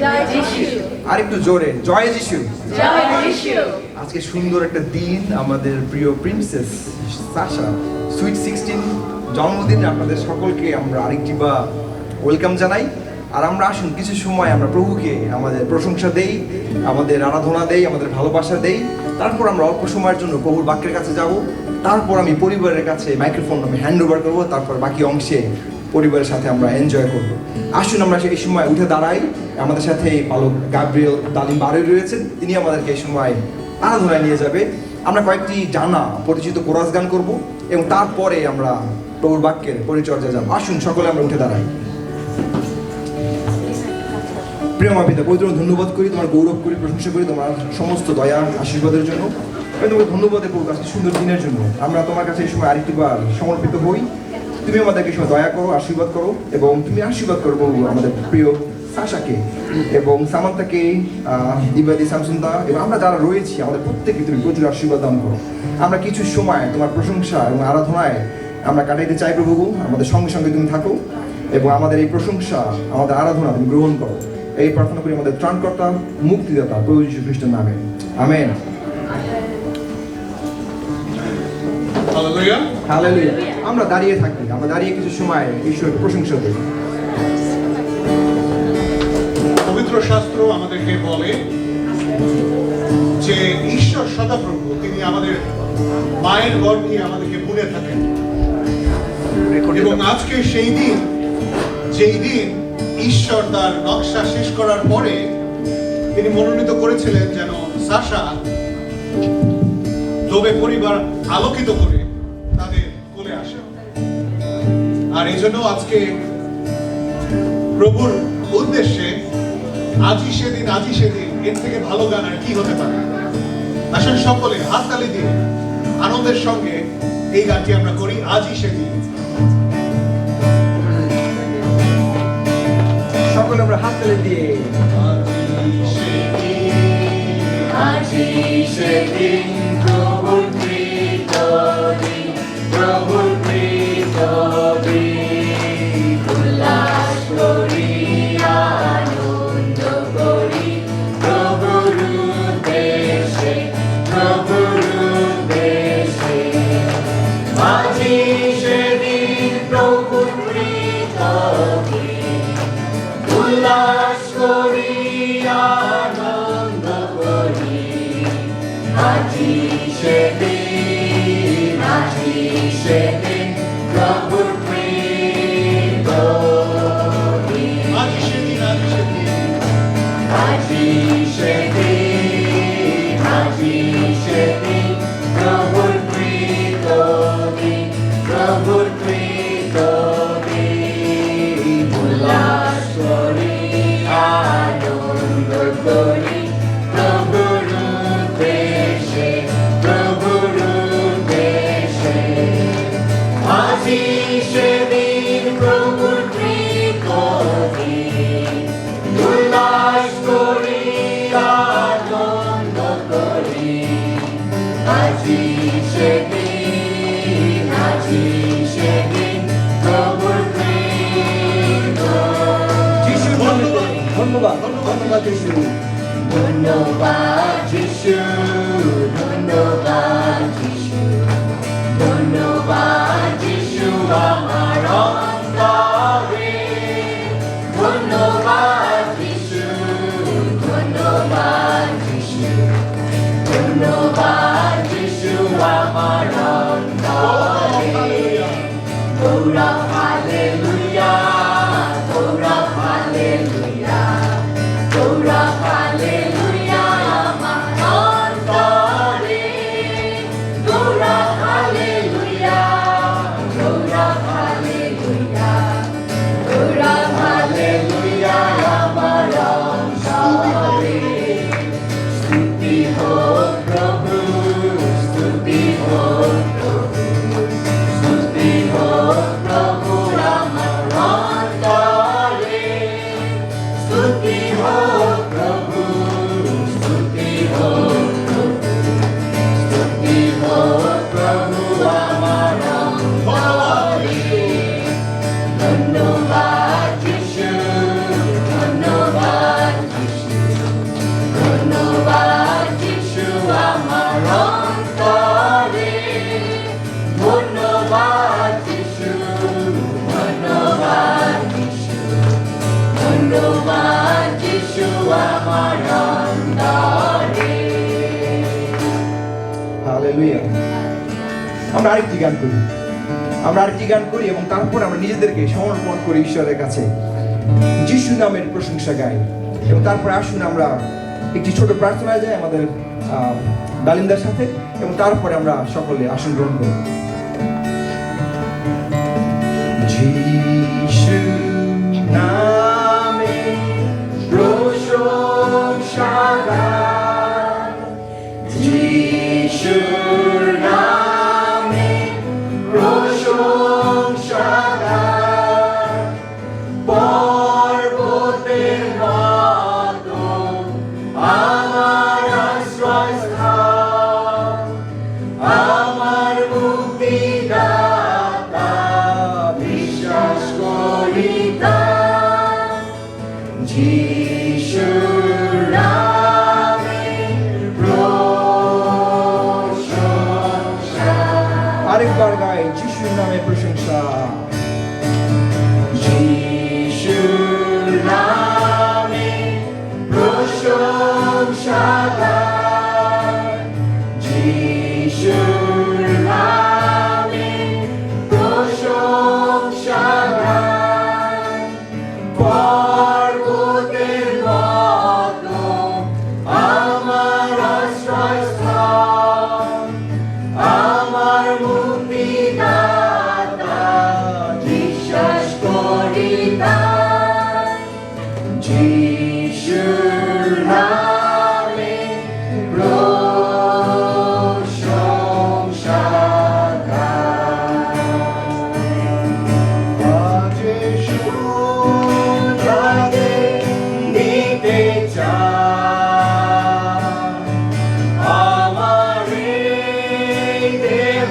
জয় যিশু। আর একটু জোরে, জয় যিশু। জয় যিশু। আজকে সুন্দর একটা দিন, আমাদের প্রিয় প্রিন্সেস সাশা সুইট 16 জন্মদিনে আপনাদের সকলকে আমরা আরেকটি বা ওয়েলকাম জানাই। আর আমরা আসুন কিছু সময় আমরা প্রভুকে আমাদের প্রশংসা দেই, আমাদের আরাধনা দেই, আমাদের ভালোবাসা দেই। তারপর আমরা অল্প সময়ের জন্য প্রভুর বাক্যের কাছে যাব। তারপর আমি পরিবারের কাছে মাইক্রোফোন আমি হ্যান্ড ওভার করবো। তারপর বাকি অংশে পরিবারের সাথে আমরা এনজয় করব। আসুন আমরা এই সময় উঠে দাঁড়াই। আমাদের সাথে পালক গাব্রিয়েল তালিম বারে রয়েছেন, তিনি আমাদেরকে এই সময় আরাধনায় নিয়ে যাবে। আমরা কয়েকটি জানা পরিচিত কোরাস গান করব এবং তারপরে আমরা প্রভুর বাক্যের পরিচর্যা যাব। আসুন সকলে আমরা উঠে দাঁড়াই। প্রিয় মা পিতা, পবিত্র ধন্যবাদ করি, তোমার গৌরব করি, প্রশংসা করি তোমার সমস্ত দয়া আশীর্বাদের জন্য। তোমাকে ধন্যবাদ প্রভু কাছে সুন্দর দিনের জন্য। আমরা তোমার কাছে এই সময় আরেকটিবার সমর্পিত হই। তুমি আমাদেরকে সময় দয়া করো, আশীর্বাদ করো এবং তুমি আশীর্বাদ করো আমাদের প্রিয় সাশাকে এবং সামান্তাকে, ইবাদি শামসুন্দা এবং আমরা যারা রয়েছি আমাদের প্রত্যেকে তুমি প্রচুর আশীর্বাদ দান করো। আমরা কিছু সময় তোমার প্রশংসা এবং আরাধনায় আমরা কাটাইতে চাই প্রভু। আমাদের সঙ্গে সঙ্গে তুমি থাকো এবং আমাদের এই প্রশংসা, আমাদের আরাধনা তুমি গ্রহণ করো। এই প্রার্থনা করি আমাদের ত্রাণকর্তা, মুক্তিদাতা প্রভু যীশু খ্রিস্টের নামে, আমেন। হালেলুয়া। আমরা দাঁড়িয়ে থাকি, আমরা দাঁড়িয়ে কিছু সময় ঈশ্বরের প্রশংসা করি। পবিত্র শাস্ত্র আমাদেরকে বলে যে ঈশ্বর সদাপ্রভু তিনি আমাদের মায়ের গর্ভে আমাদেরকে বুনে থাকেন এবং আজকে সেই দিন, যেই দিন ঈশ্বর তার নকশা শেষ করার পরে তিনি মনোনীত করেছিলেন যেন সাশা দোবে পরিবার আলোকিত করে তাদের কোলে আসে। আর এই জন্য আজকে প্রভুর উদ্দেশ্যে আজই সেদিন, আজই সেদিন, এর থেকে ভালো গান আর কি হতে পারে। আসলে সকলে হাততালি দিয়ে আনন্দের সঙ্গে এই গানটি আমরা করি, আজই সেদিন। সকলে আমরা হাততালি দিয়ে আজই সেদিন প্রভুর কৃত দিন, প্রভুর কৃত দিন। উল্লাস করি, আনন্দ করি প্রভুর উদ্দেশ্যে, প্রভুর উদ্দেশ্যে। আজই সেদিন প্রভুর কৃত দিন, উল্লাস করি, আনন্দ করি। আজই সেদিন, আজই সেদিন প্রভুর কৃত দিন। আজই সেদিন, আজই সেদিন, আজই সেদিন, আজই সেদিন প্রভুর কৃত দিন, প্রভুর কৃত দিন। উল্লাস করি, আনন্দ করি প্রভুর উদ্দেশ্যে, প্রভুর উদ্দেশ্যে। আজই সেদিন প্রভুর কৃত দিন, উল্লাস করি, আনন্দ করি। আজই সেদিন, আজই সেদিন প্রভুর কৃত। যিশু ধন্যবাদ, ধন্যবাদ, ধন্যবাদ যিশু। ধন্যবাদ যিশু, ধন্যবাদ যিশু, ধন্যবাদ যিশু আমার অন্তরে। ধন্যবাদ যিশু, ধন্যবাদ যিশু, ধন্যবাদ যিশু আমার অন্তরে। গৌরব হালেলুয়া, গৌরব হালেলুয়া, গৌরব হালেলুয়া আমার অন্তরে। তোমার যিশু আমার অন্তরে। হালেলুয়া। আমরা আরেকটি গান করি এবং তারপর আমরা নিজেদেরকে সমর্পণ করি ঈশ্বরের কাছে, যিশু নামের প্রশংসা গাই। এবং তারপর আসুন আমরা একটি ছোট প্রার্থনায় যাই আমাদের ডালিমদার সাথে, এবং তারপরে আমরা সকলে আসন গ্রহণ করি। যিশু নামে প্রশংসা গাই, যিশুর নামে প্রশংসা গাই, পর্বতের মতো আমার আশ্রয়স্থান, আমার মুক্তিদাতা বিশ্বাস করি তার, যিশুর নামে প্রশংসা। আরেকবার গাই, যিশুর নামে প্রশংসা। যিশুর নামে প্রশংসা গাই, যিশুর নামে প্রশংসা গাই, পর্বতের মতো আমার আশ্রয়স্থান, আমার মুক্তিদাতা বিশ্বাস করি তার, যিশুর নামে প্রশংসা গাই। আজ সুরাগে নিতে চাই আমার এই দেহ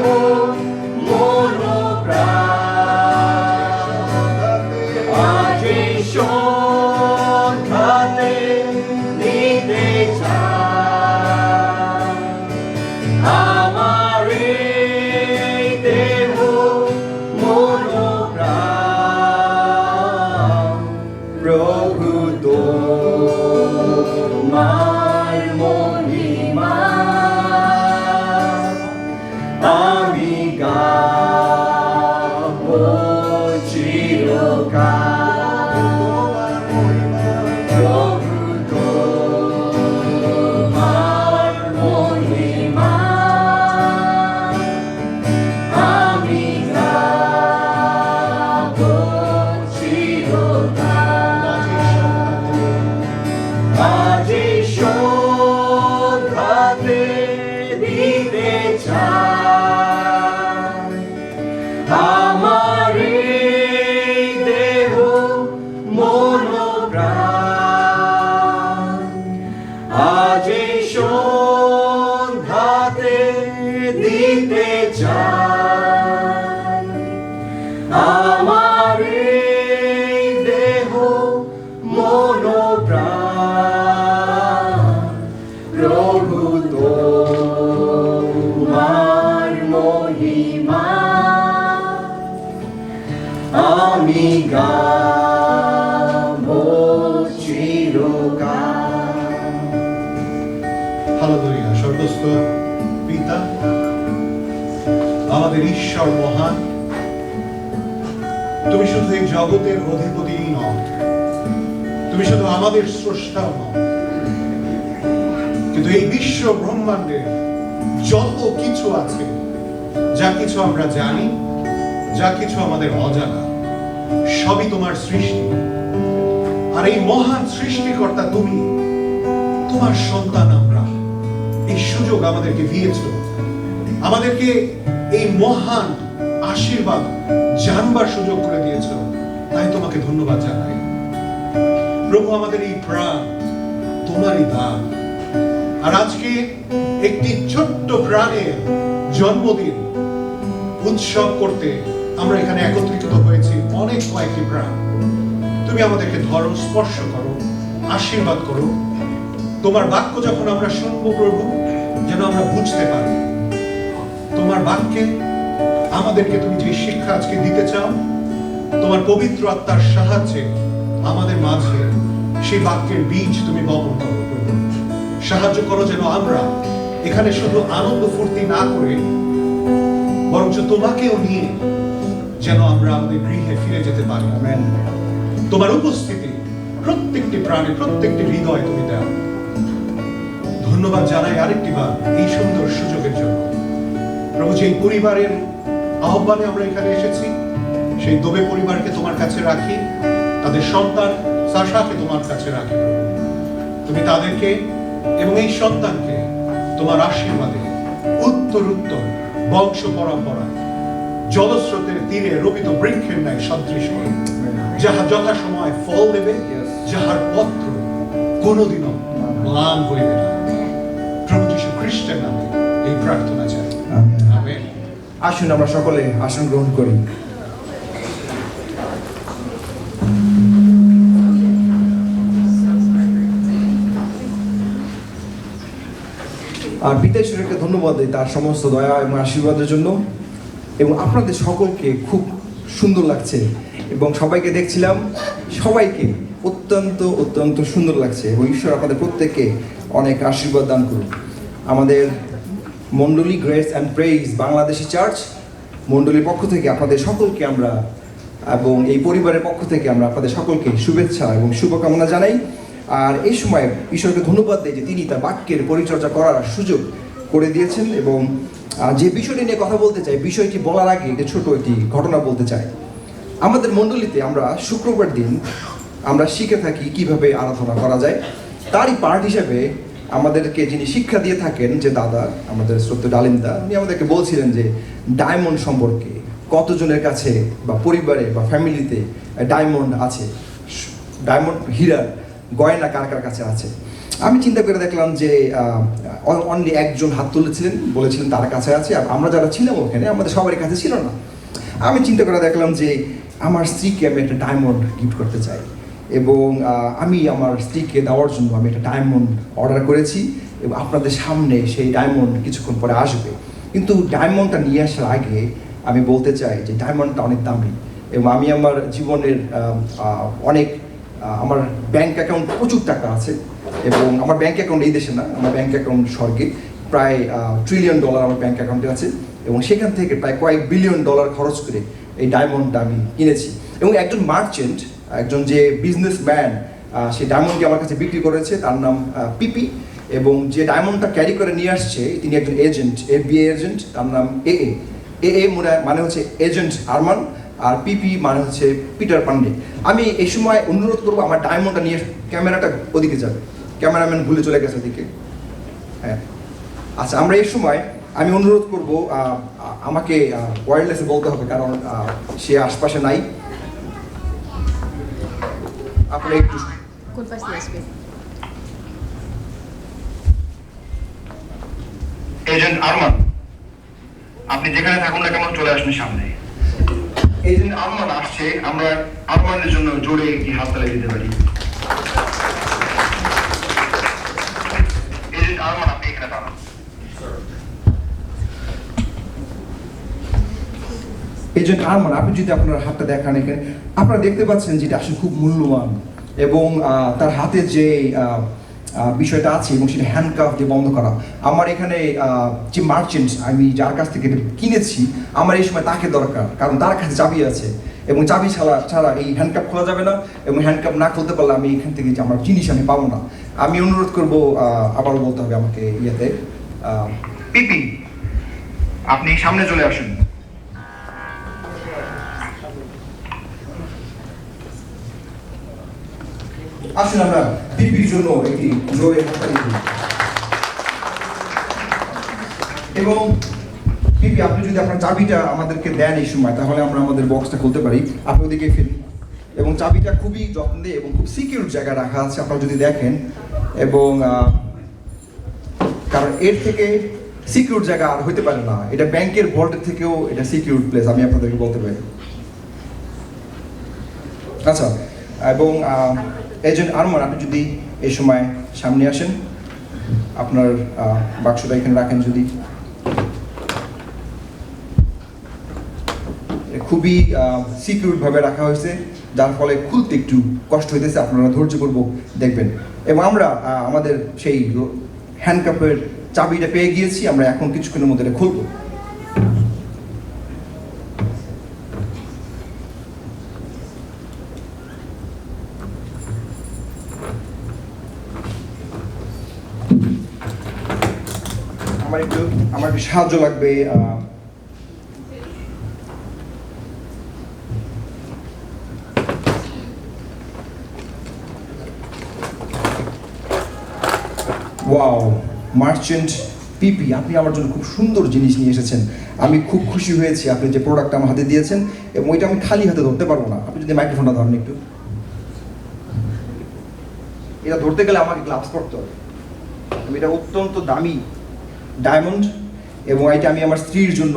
মন প্রাণ, আজ সন্ধ্যাতে নিতে চাই আমার এই দেহ মন প্রাণ, প্রভু তোমার মহিমা আমি গাবো চিরকাল, প্রভু তোমার মহিমা আমি গাবো চিরকাল। আজ সন্ধ্যাতে দিতে চাই আমার এই দেহ মন প্রাণ, আজ সন্ধ্যাতে দিতে চাই আমার এই দেহ মন প্রাণ, প্রভু তোমার মহিমা আমি গাবো চিরকাল। হালেলুয়া। স্বর্গস্থ পিতা, আমাদের ঈশ্বর মহান। তুমি শুধু এই জগতের অধিপতিই নও, তুমি শুধু আমাদের স্রষ্টাও নও, কিন্তু এই বিশ্ব ব্রহ্মাণ্ডে যত কিছু আছে, যা কিছু আমরা জানি, যা কিছু আমাদের অজানা, সবই তোমার সৃষ্টি। আর এই মহান সৃষ্টিকর্তা তুমি, তোমার সন্তান আমরা। এই সুযোগ আমাদেরকে দিয়েছ, আমাদেরকে এই মহান আশীর্বাদ জানবার সুযোগ করে দিয়েছ, তাই তোমাকে ধন্যবাদ জানাই প্রভু। আমাদের এই প্রাণ তোমারই দান, আর আজকে একটি ছোট্ট প্রাণের জন্মদিন উৎসব করতে আমরা এখানে একত্রিত হয়েছি। অনেক কয়েকটি প্রাণ, তুমি আমাদেরকে ধরো, স্পর্শ করো, আশীর্বাদ করো। তোমার বাক্য যখন আমরা শুনবো প্রভু, যেন আমরা বুঝতে পারি তোমার বাক্যে আমাদেরকে তুমি যে শিক্ষা আজকে দিতে চাও, তোমার পবিত্র আত্মার সাহায্যে আমাদের মাঝে সেই বাক্যের বীজ তুমি বপন করো প্রভু। সাহায্য করো যেন আমরা এখানে শুধু আনন্দ ফুর্তি না করে বরঞ্চ তোমাকেও নিয়ে যেন আমরা আমাদের গৃহে ফিরে যেতে পারি। আমেন। তোমার উপস্থিতি প্রত্যেকটি প্রাণে, প্রত্যেকটি হৃদয় তুমি দাও। ধন্যবাদ জানাই আরেকটি বার এই সুন্দর সুযোগের জন্য। প্রভু, যে পরিবারের আহ্বানে আমরা এখানে এসেছি, সেই দোবে পরিবারকে তোমার কাছে রাখি, তাদের সন্তান সাশাকে তোমার কাছে রাখি প্রভু। তুমি তাদেরকে এবং এই সন্তানকে তোমার আশীর্বাদে উত্তর বংশ পরম্পরা জলস্রোতের তীরে রোপিত বৃক্ষের ন্যায় সদৃশ করে, যাহা যথাসময় ফল দেবে, যাহার পত্র কোনোদিনও ম্লান হইবে না। প্রভু যীশু খ্রিস্টের নামে এই প্রার্থনা চাই, আমেন। আসুন আমরা সকলে আসন গ্রহণ করি। আর পিতা ঈশ্বরকে ধন্যবাদ দিই তার সমস্ত দয়া এবং আশীর্বাদের জন্য। এবং আপনাদের সকলকে খুব সুন্দর লাগছে এবং সবাইকে দেখছিলাম, সবাইকে অত্যন্ত অত্যন্ত সুন্দর লাগছে এবং ঈশ্বর আপনাদের প্রত্যেককে অনেক আশীর্বাদ দান করুন। আমাদের মণ্ডলী grace and praise Bangladeshi church মণ্ডলীর পক্ষ থেকে আপনাদের সকলকে আমরা এবং এই পরিবারের পক্ষ থেকে আমরা আপনাদের সকলকে শুভেচ্ছা এবং শুভকামনা জানাই। আর এই সময় ঈশ্বরকে ধন্যবাদ দিই যে তিনি তার বাক্যের পরিচর্যা করার সুযোগ করে দিয়েছেন। এবং যে বিষয়টি নিয়ে কথা বলতে চাই, বিষয়টি বলার আগে যে ছোট একটি ঘটনা বলতে চাই। আমাদের মণ্ডলীতে আমরা শুক্রবার দিন আমরা শিখে থাকি কিভাবে আরাধনা করা যায়। তারই পার্ট হিসেবে আমাদেরকে যিনি শিক্ষা দিয়ে থাকেন, যে দাদা আমাদের শ্রদ্ধেয় ডালিমদা, উনি আমাদেরকে বলছিলেন যে ডায়মন্ড সম্পর্কে কতজনের কাছে বা পরিবারে বা ফ্যামিলিতে ডায়মন্ড আছে, ডায়মন্ড হীরা গয়না কার কার কাছে আছে। আমি চিন্তা করে দেখলাম যে অনলি একজন হাত তুলেছিলেন, বলেছিলেন তার কাছে আছে, আর আমরা যারা ছিলাম ওখানে আমাদের সবারই কাছে ছিল না। আমি চিন্তা করে দেখলাম যে আমার স্ত্রীকে আমি একটা ডায়মন্ড গিফট করতে চাই এবং আমি আমার স্ত্রীকে দেওয়ার জন্য আমি একটা ডায়মন্ড অর্ডার করেছি এবং আপনাদের সামনে সেই ডায়মন্ড কিছুক্ষণ পরে আসবে। কিন্তু ডায়মন্ডটা নিয়ে আসার আগে আমি বলতে চাই যে ডায়মন্ডটা অনেক দামি এবং আমি আমার জীবনের অনেক আমার ব্যাংক অ্যাকাউন্ট প্রচুর টাকা আছে এবং আমার ব্যাংক অ্যাকাউন্ট এই দেশে না, আমার ব্যাংক অ্যাকাউন্ট স্বর্গে, প্রায় $1 ট্রিলিয়ন আমার ব্যাংক অ্যাকাউন্টে আছে এবং সেখান থেকে প্রায় কয়েক $বিলিয়ন খরচ করে এই ডায়মন্ডটা আমি কিনেছি। এবং একজন মার্চেন্ট, একজন যে বিজনেসম্যান, সেই ডায়মন্ডটি আমার কাছে বিক্রি করেছে, তার নাম পিপি। এবং যে ডায়মন্ডটা ক্যারি করে নিয়ে আসছে তিনি একজন এজেন্ট, FBI এজেন্ট, তার নাম AA মানে হচ্ছে এজেন্ট আরমান, আর পিপি মানে হচ্ছে পিটার পান্ডে। আমি এই সময় অনুরোধ করবো আমার ডায়মন্ডটা নিয়ে, ক্যামেরাটা ওদিকে যাবে, ক্যামেরাম্যান ভুলে চলে গেছে ওদিকে। হ্যাঁ, আচ্ছা, আমরা এই সময় আমি অনুরোধ করব আমাকে ওয়্যারলেসে বলতে হবে কারণ সে আশপাশে নাই। আপনি একটু কোন পাশ দিয়ে আসবে? এজেন্ট আরমান, আপনি যেখানে থাকুন না কেমন চলে আসুন সামনে। এজেন্ট আরমান আসছে, আমরা আরমানের জন্য জোরে একটি হাততালি দিতে পারি। এজেন্ট আরমান, আপনি এখানে দাঁড়ান। এজেন্ট আরমান, আপনি যদি আপনার হাতটা দেখান, এখানে আপনারা দেখতে পাচ্ছেন যেটা আসলে খুব মূল্যবান এবং তার হাতে যে বিষয়টা আছে এবং সেটা হ্যান্ডকাফ দিয়ে বন্ধ করা। আমার এখানে যে মার্চেন্ট, আমি যার কাছ থেকে কিনেছি, আমার এই সময় তাকে দরকার কারণ তার কাছে চাবি আছে এবং চাবি ছাড়া এই হ্যান্ডকাপ খোলা যাবে না এবং হ্যান্ডকাপ না খুলতে পারলে আমি এখান থেকে যে আমার জিনিস আমি পাবো না। আমি অনুরোধ করব, আবারও বলতে হবে আমাকে ইয়েতে, পিপি আপনি সামনে চলে আসুন। আসুন আমরা পিপির জন্য একটি জোরে হাততালি দিই। এবং পিপি, আপনি যদি আপনার চাবিটা আমাদেরকে দেন এই সময়, তাহলে আমরা আমাদের বক্সটা খুলতে পারি। আপনি ওদিকে ফিরুন এবং চাবিটা খুবই যত্নে এবং খুব সিকিউর জায়গায় রাখা আছে, আপনারা যদি দেখেন। এবং কারণ এর থেকে সিকিউর জায়গা আর হইতে পারে না, এটা ব্যাংকের ভল্টের থেকেও এটা সিকিউর প্লেস, আমি আপনাদেরকে বলতে পারি। আচ্ছা, এবং এজেন্ট আরমান, আপনি যদি এই সময় সামনে আসেন, আপনার বাক্সটা এখানে রাখেন। যদি খুবই সিকিউরভাবে রাখা হয়েছে, যার ফলে খুলতে একটু কষ্ট হইতেছে, আপনারা ধৈর্যপূর্বক দেখবেন। এবং আমরা আমাদের সেই হ্যান্ডকাপের চাবিটা পেয়ে গিয়েছি, আমরা এখন কিছুক্ষণের মধ্যে এটা খুলবো। আমার একটু সাহায্য লাগবে। ওয়াও, মার্চেন্ট পিপি, আপনি আমার জন্য খুব সুন্দর জিনিস নিয়ে এসেছেন। আমি খুব খুশি হয়েছি আপনি যে প্রোডাক্ট আমার হাতে দিয়েছেন, এবং ওইটা আমি খালি হাতে ধরতে পারবো না। আপনি যদি মাইক্রোফোনটা ধরেন একটু, এটা ধরতে গেলে আমাকে গ্লাভস পরতে হবে। এটা অত্যন্ত দামি ডায়মন্ড, এবং এটা আমি আমার স্ত্রীর জন্য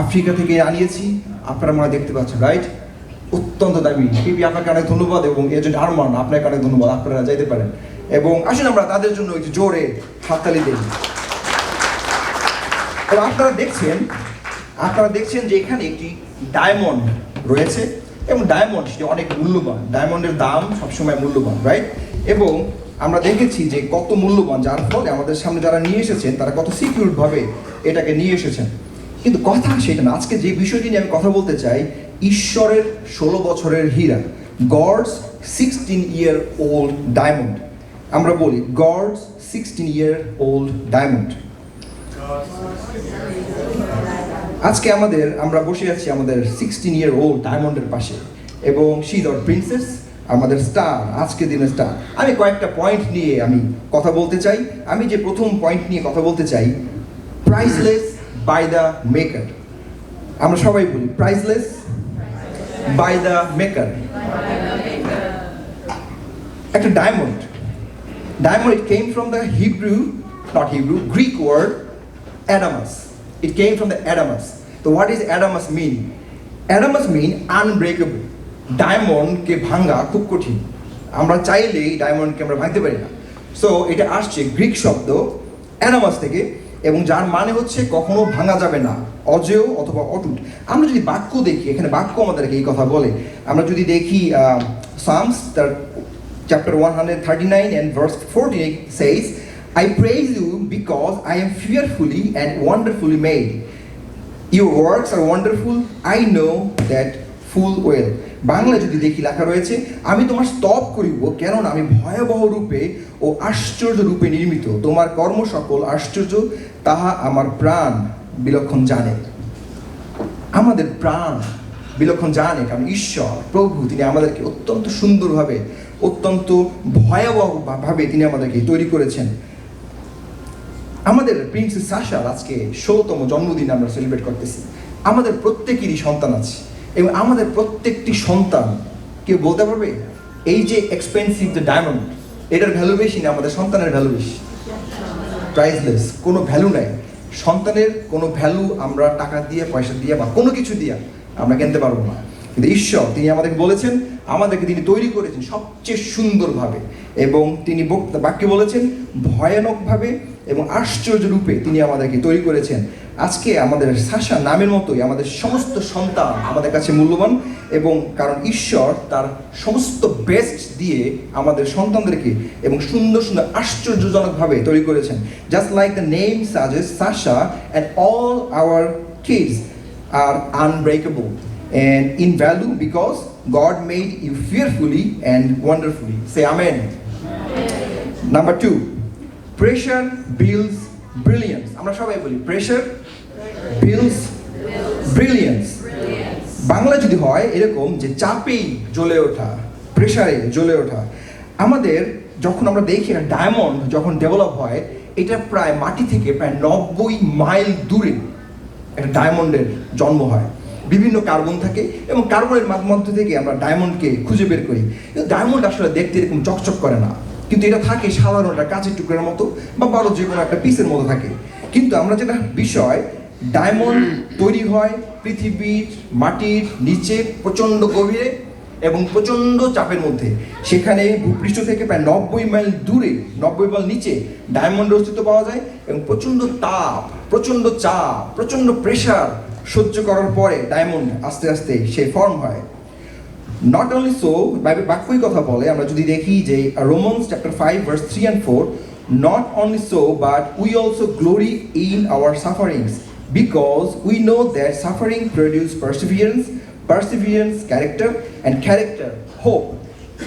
আফ্রিকা থেকে আনিয়েছি। আপনারা মনে দেখতে পাচ্ছেন, রাইট? অত্যন্ত দামি। পিপি, আপনাকে অনেক ধন্যবাদ, এবং এজেন্ট আরমান, আপনাকে অনেক ধন্যবাদ। আপনারা যাইতে পারেন, এবং আসুন আমরা তাদের জন্য একটু জোরে হাততালি দিই। এবং আপনারা দেখছেন যে এখানে একটি ডায়মন্ড রয়েছে, এবং ডায়মন্ড সেটা অনেক মূল্যবান। ডায়মন্ডের দাম সবসময় মূল্যবান, রাইট? এবং আমরা দেখেছি যে কত মূল্যবান, যার ফলে আমাদের সামনে যারা নিয়ে এসেছেন তারা কত সিকিউর ভাবে এটাকে নিয়ে এসেছেন। কিন্তু কথা সেটা না। আজকে যে বিষয়টি নিয়ে আমি কথা বলতে চাই, ঈশ্বরের 16 বছরের হীরা, গডস 16-year-old ডায়মন্ড। আমরা বলি গডস 16-year-old ডায়মন্ড। আজকে আমরা বসে আছি আমাদের 16-year-old ডায়মন্ডের পাশে, এবং শি ইজ আওয়ার প্রিন্সেস, আমাদের স্টার, আজকে দিনের স্টার। আমি কয়েকটা পয়েন্ট নিয়ে আমি কথা বলতে চাই। আমি যে প্রথম পয়েন্ট নিয়ে কথা বলতে চাই, প্রাইসলেস বাই দ্য মেকার। আমরা সবাই বলি প্রাইসলেস বাই দ্য মেকার। একটা diamond, it came from the Greek word adamas. It came from the adamas. So what is adamas mean? Adamas mean unbreakable. ডায়মন্ডকে ভাঙা খুব কঠিন, আমরা চাইলেই ডায়মন্ডকে আমরা ভাঙতে পারি না। সো এটা আসছে গ্রিক শব্দ অ্যানামাস থেকে, এবং যার মানে হচ্ছে কখনো ভাঙা যাবে না, অজেয় অথবা অটুট। আমরা যদি বাক্য দেখি, এখানে বাক্য আমাদেরকে এই কথা বলে। আমরা যদি দেখি সামস তার chapter 139 and verse 14 says, I praise you because I am fearfully and wonderfully made. Your works are wonderful, I know that full well. বাংলায় যদি দেখি লেখা রয়েছে, আমি তোমার স্তব করিব, কেননা আমি ভয়াবহ রূপে ও আশ্চর্য রূপে নির্মিত। তোমার কর্ম সকল আশ্চর্য, তাহা আমার প্রাণ বিলক্ষণ জানে। আমাদের প্রাণ বিলক্ষণ জানে, কারণ ঈশ্বর প্রভু তিনি আমাদেরকে অত্যন্ত সুন্দরভাবে, অত্যন্ত ভয়াবহভাবে তিনি আমাদেরকে তৈরি করেছেন। আমাদের প্রিন্সেস সাশার আজকে 16তম জন্মদিন আমরা সেলিব্রেট করতেছি। আমাদের প্রত্যেকেরই সন্তান আছে, এবং আমাদের প্রত্যেকটি সন্তান, কেউ বলতে পারবে এই যে এক্সপেন্সিভ যে ডায়মন্ড, এটার ভ্যালু বেশি না আমাদের সন্তানের ভ্যালু বেশি? প্রাইসলেস, কোনো ভ্যালু নাই। সন্তানের কোনো ভ্যালু আমরা টাকা দিয়ে, পয়সা দিয়ে বা কোনো কিছু দিয়ে আমরা কিনতে পারবো না। কিন্তু ঈশ্বর তিনি আমাদেরকে বলেছেন, আমাদেরকে তিনি তৈরি করেছেন সবচেয়ে সুন্দরভাবে, এবং তিনি বাক্যে বলেছেন ভয়ানকভাবে এবং আশ্চর্য রূপে তিনি আমাদেরকে তৈরি করেছেন। আজকে আমাদের সাশা নামের মতোই আমাদের সমস্ত সন্তান আমাদের কাছে মূল্যবান, এবং কারণ ঈশ্বর তার সমস্ত বেস্ট দিয়ে আমাদের সন্তানদেরকে এবং সুন্দর সুন্দর আশ্চর্যজনকভাবে তৈরি করেছেন। Just like the name suggest, Sasha and all our kids are unbreakable and in value because God made you fearfully and wonderfully. Say amen. Number 2, pressure builds brilliance. আমরা সবাই বলি pressure builds brilliance. বাংলা যদি হয় এরকম যে চাপেই জ্বলে ওঠা, প্রেসারে জ্বলে ওঠা। আমাদের যখন আমরা দেখি ডায়মন্ড যখন ডেভেলপ হয়, এটা প্রায় মাটি থেকে প্রায় 90 মাইল দূরে একটা ডায়মন্ডের জন্ম হয়। বিভিন্ন কার্বন থাকে, এবং কার্বনের মধ্য থেকে আমরা ডায়মন্ডকে খুঁজে বের করি। কিন্তু ডায়মন্ড আসলে দেখতে এরকম চকচক করে না, কিন্তু এটা থাকে সাধারণ একটা কাঁচের টুকরার মতো বা বড় যে কোনো একটা পিসের মতো থাকে। কিন্তু আমরা যেটা বিষয়, ডায়মন্ড তৈরি হয় পৃথিবীর মাটির নিচে প্রচণ্ড গভীরে এবং প্রচণ্ড চাপের মধ্যে। সেখানে ভূপৃষ্ঠ থেকে প্রায় 90 মাইল দূরে, 90 মাইল নিচে ডায়মন্ডের অস্তিত্ব পাওয়া যায়, এবং প্রচণ্ড তাপ, প্রচণ্ড চাপ, প্রচণ্ড প্রেশার সহ্য করার পরে ডায়মন্ড আস্তে আস্তে সে ফর্ম হয়। নট অনলি সো, বাক্যই কথা বলে, আমরা যদি দেখি যে romance chapter 5 verse 3 and 4, not only so but we also glory in our sufferings because we know that suffering produce perseverance character and character hope.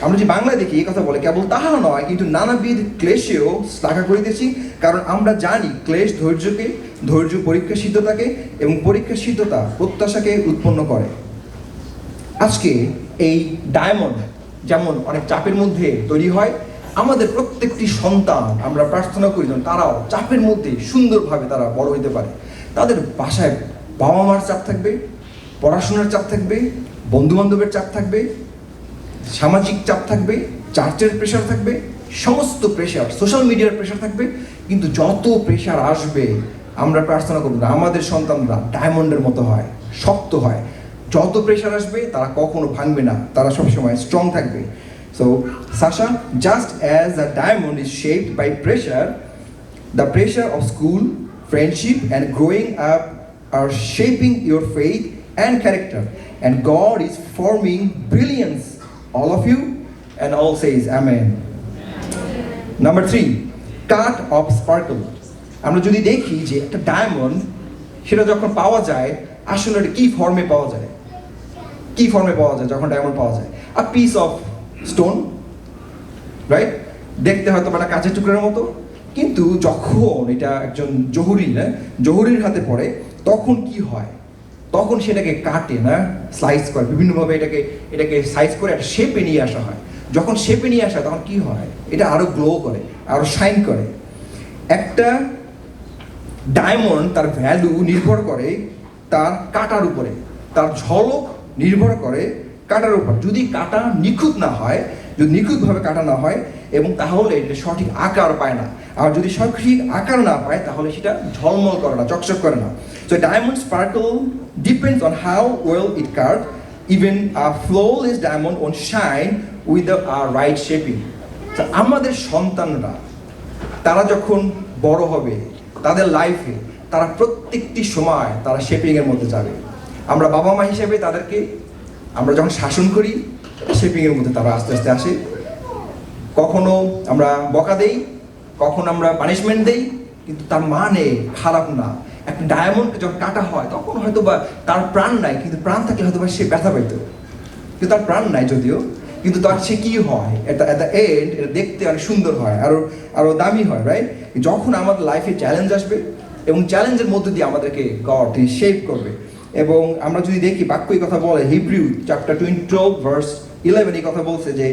আমরা যে বাংলায় দেখি এই কথা বলে, কেবল তাহা নয় কিন্তু নানাবিধ ক্লেশেও শ্লাঘা করিতেছি, কারণ আমরা জানি ক্লেশ ধৈর্য পরীক্ষাসিদ্ধতাকে এবং পরীক্ষাসিদ্ধতা প্রত্যাশাকে উৎপন্ন করে। আজকে এই ডায়মন্ড যেমন অনেক চাপের মধ্যে তৈরি হয়, আমাদের প্রত্যেকটি সন্তান আমরা প্রার্থনা করি যেন তারাও চাপের মধ্যে সুন্দরভাবে তারা বড় হইতে পারে। তাদের বাসায় বাবা মার চাপ থাকবে, পড়াশোনার চাপ থাকবে, বন্ধু বান্ধবের চাপ থাকবে, সামাজিক চাপ থাকবে, চার্চের প্রেশার থাকবে, সমস্ত প্রেশার, সোশ্যাল মিডিয়ার প্রেশার থাকবে। কিন্তু যত প্রেশার আসবে আমরা প্রার্থনা করব না আমাদের সন্তানরা ডায়মন্ডের মতো হয়, শক্ত হয়। যত প্রেশার আসবে তারা কখনো ভাঙবে না, তারা সবসময় স্ট্রং থাকবে। So Sasha, just as a diamond is shaped by pressure, the pressure of school, friendship and growing up are shaping your faith and character, and God is forming brilliance all of you, and all says amen. Number 3, cut of sparkle. আমরা যদি দেখি যে একটা diamond সেটা যখন পাওয়া যায় আসলে এটা কি ফর্মে পাওয়া যায়, কি ফর্মে পাওয়া যায় যখন ডায়মন্ড পাওয়া যায়? A piece of stone, right? দেখতে হয়তো একটা কাঁচের টুকরার মতো, কিন্তু যখন এটা একজন জহুরির হাতে পড়ে তখন কি হয়? তখন সেটাকে কাটে না, স্লাইস করে বিভিন্নভাবে, এটাকে সাইজ করে একটা শেপে নিয়ে আসা হয়। যখন শেপে নিয়ে আসা হয় তখন কি হয়? এটা আরো গ্লো করে, আরো শাইন করে। একটা ডায়মন্ড তার ভ্যালু নির্ভর করে তার কাটার উপরে, তার ঝলক নির্ভর করে কাটার উপর। যদি কাটা নিখুঁত না হয়, যদি নিখুঁতভাবে কাটা না হয় এবং তাহলে এটা সঠিক আকার পায় না, আর যদি সঠিক আকার না পায় তাহলে সেটা ঝলমল করে না, চকচক করে না। So diamond sparkle depends on how well it carve. Even a flawless diamond won't shine with the right shaping. তো আমাদের সন্তানরা তারা যখন বড় হবে তাদের লাইফে তারা প্রত্যেকটি সময় তারা শেপিংয়ের মধ্যে যাবে। আমরা বাবা মা হিসেবে তাদেরকে আমরা যখন শাসন করি শেপিংয়ের মধ্যে তারা আস্তে আস্তে আসে। কখনো আমরা বকা দেই, কখনো আমরা পানিশমেন্ট দেই, কিন্তু তার মানে খারাপ না। একটা ডায়মন্ডকে যখন কাটা হয় তখন হয়তো বা তার প্রাণ নাই, কিন্তু প্রাণ থাকলে হয়তো বা সে ব্যথা পাইতো, কিন্তু তার প্রাণ নাই যদিও, কিন্তু তার সে কি হয়, এটা এট দ্য এন্ড এটা দেখতে অনেক সুন্দর হয়, আরো দামি হয়, রাইট? যখন আমাদের লাইফে চ্যালেঞ্জ আসবে এবং চ্যালেঞ্জের মধ্যে দিয়ে আমাদেরকে গড শেপ করবে। এবং আমরা যদি দেখি বাক্যই কথা বলে, হিব্রু চ্যাপ্টার 12 ভার্স 11 এই কথা বলছে যে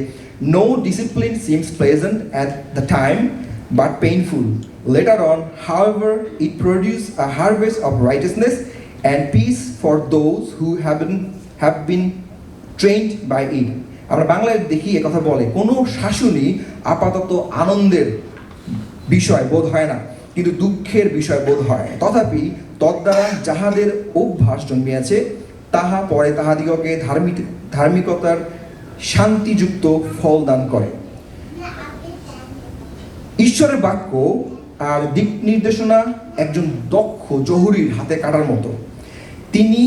no discipline seems pleasant at the time but painful, later on however it produce a harvest of righteousness and peace for those who have been trained by it. আমরা বাংলায় দেখি কথা বলে, কোনো শাসনই আপাতত আনন্দের বিষয় বোধ হয় না, কিন্তু দুঃখের বিষয় বোধ হয়। তথাপি তদ্বারা যাহাদের অভ্যাস জন্মিয়াছে তাহা পরে তাহাদিগকে ধার্মিকতার শান্তিযুক্ত ফল দান করে। ঈশ্বরের বাক্য আর দিক নির্দেশনা একজন দক্ষ জহুরির হাতে কাটার মতো। তিনি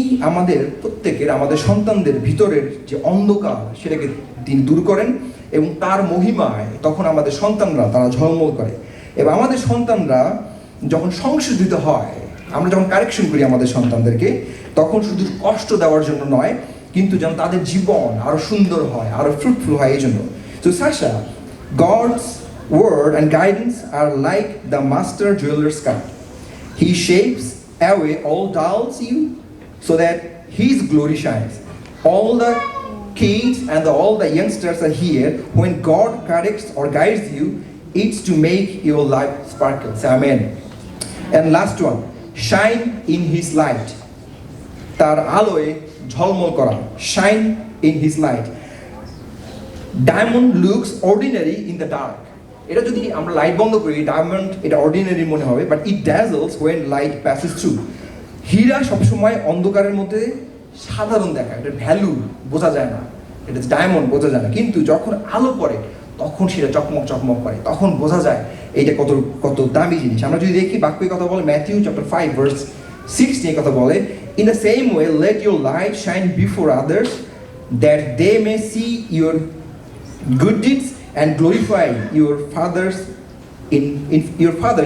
আমাদের সন্তানদের ভিতরের যে অন্ধকার সেটাকে তিনি দূর করেন এবং তার মহিমায় তখন আমাদের সন্তানরা তারা ঝলমল করে। এবং আমাদের সন্তানরা যখন সংশোধিত হয়, আমরা যখন কারেকশন করি আমাদের সন্তানদেরকে, তখন শুধু কষ্ট দেওয়ার জন্য নয়, কিন্তু যেন তাদের জীবন আরো সুন্দর হয়, আরো ফ্রুটফুল হয় এই জন্য। তো Sasha, God's word and guidance are like the master jeweler's cut. He shapes away all dulls you so that his glory shines. All the kids and all the youngsters are here. When God corrects or guides you, it's to make your life sparkle. Say amen. And last one, shine in his light. Tar aloe jholmol kora. Shine in his light. Diamond looks ordinary in the dark. এটা যদি আমরা light বন্ধ করি, diamond এটা ordinary মনে হবে, but it dazzles when light passes through. হীরা সবসময় অন্ধকারের মধ্যে সাধারণ দেখায়, এটার ভ্যালু বোঝা যায় না, এটা ডায়মন্ড বোঝা যায় না, কিন্তু যখন আলো পড়ে তখন সেটা চকমক চকমক করে, তখন বোঝা যায় এইটা কত দামি জিনিস। আমরা যদি দেখি বাক্যের কথা বলে, ম্যাথিউ চ্যাপ্টার 5 ভার্স 6 নিয়ে কথা বলে, in the same way let your light shine before others that they may see your good deeds and glorify your Father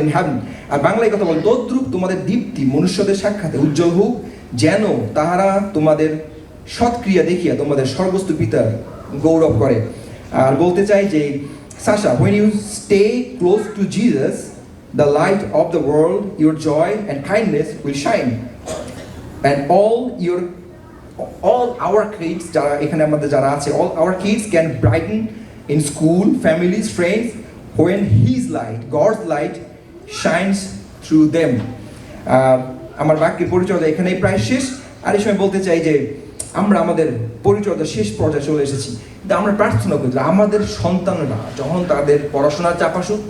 in heaven. আর বাংলায় কথা বল, তদ্রূপ তোমাদের দীপ্তি মনুষ্যদের সাক্ষাতে উজ্জ্বল হোক, যেন তাহারা তোমাদের সৎক্রিয়া দেখিয়া তোমাদের স্বর্গস্থ পিতার গৌরব করে। আর বলতে চাই যে Sasha, when you stay close to Jesus, the light of the world, your joy and kindness will shine, and all our kids যারা এখানে আমাদের যারা আছে, all our kids can brighten in school, families, friends, when His light, God's light, shines through them. আমার বাক্যের পরিচর্যা এখানেই প্রায় শেষ। আর এই সময় বলতে চাই যে আমরা আমাদের পরিচর্যার শেষ পর্যায়ে চলে এসেছি, কিন্তু আমরা প্রার্থনা করি আমাদের সন্তানরা যখন তাদের পড়াশোনার চাপ আসুক,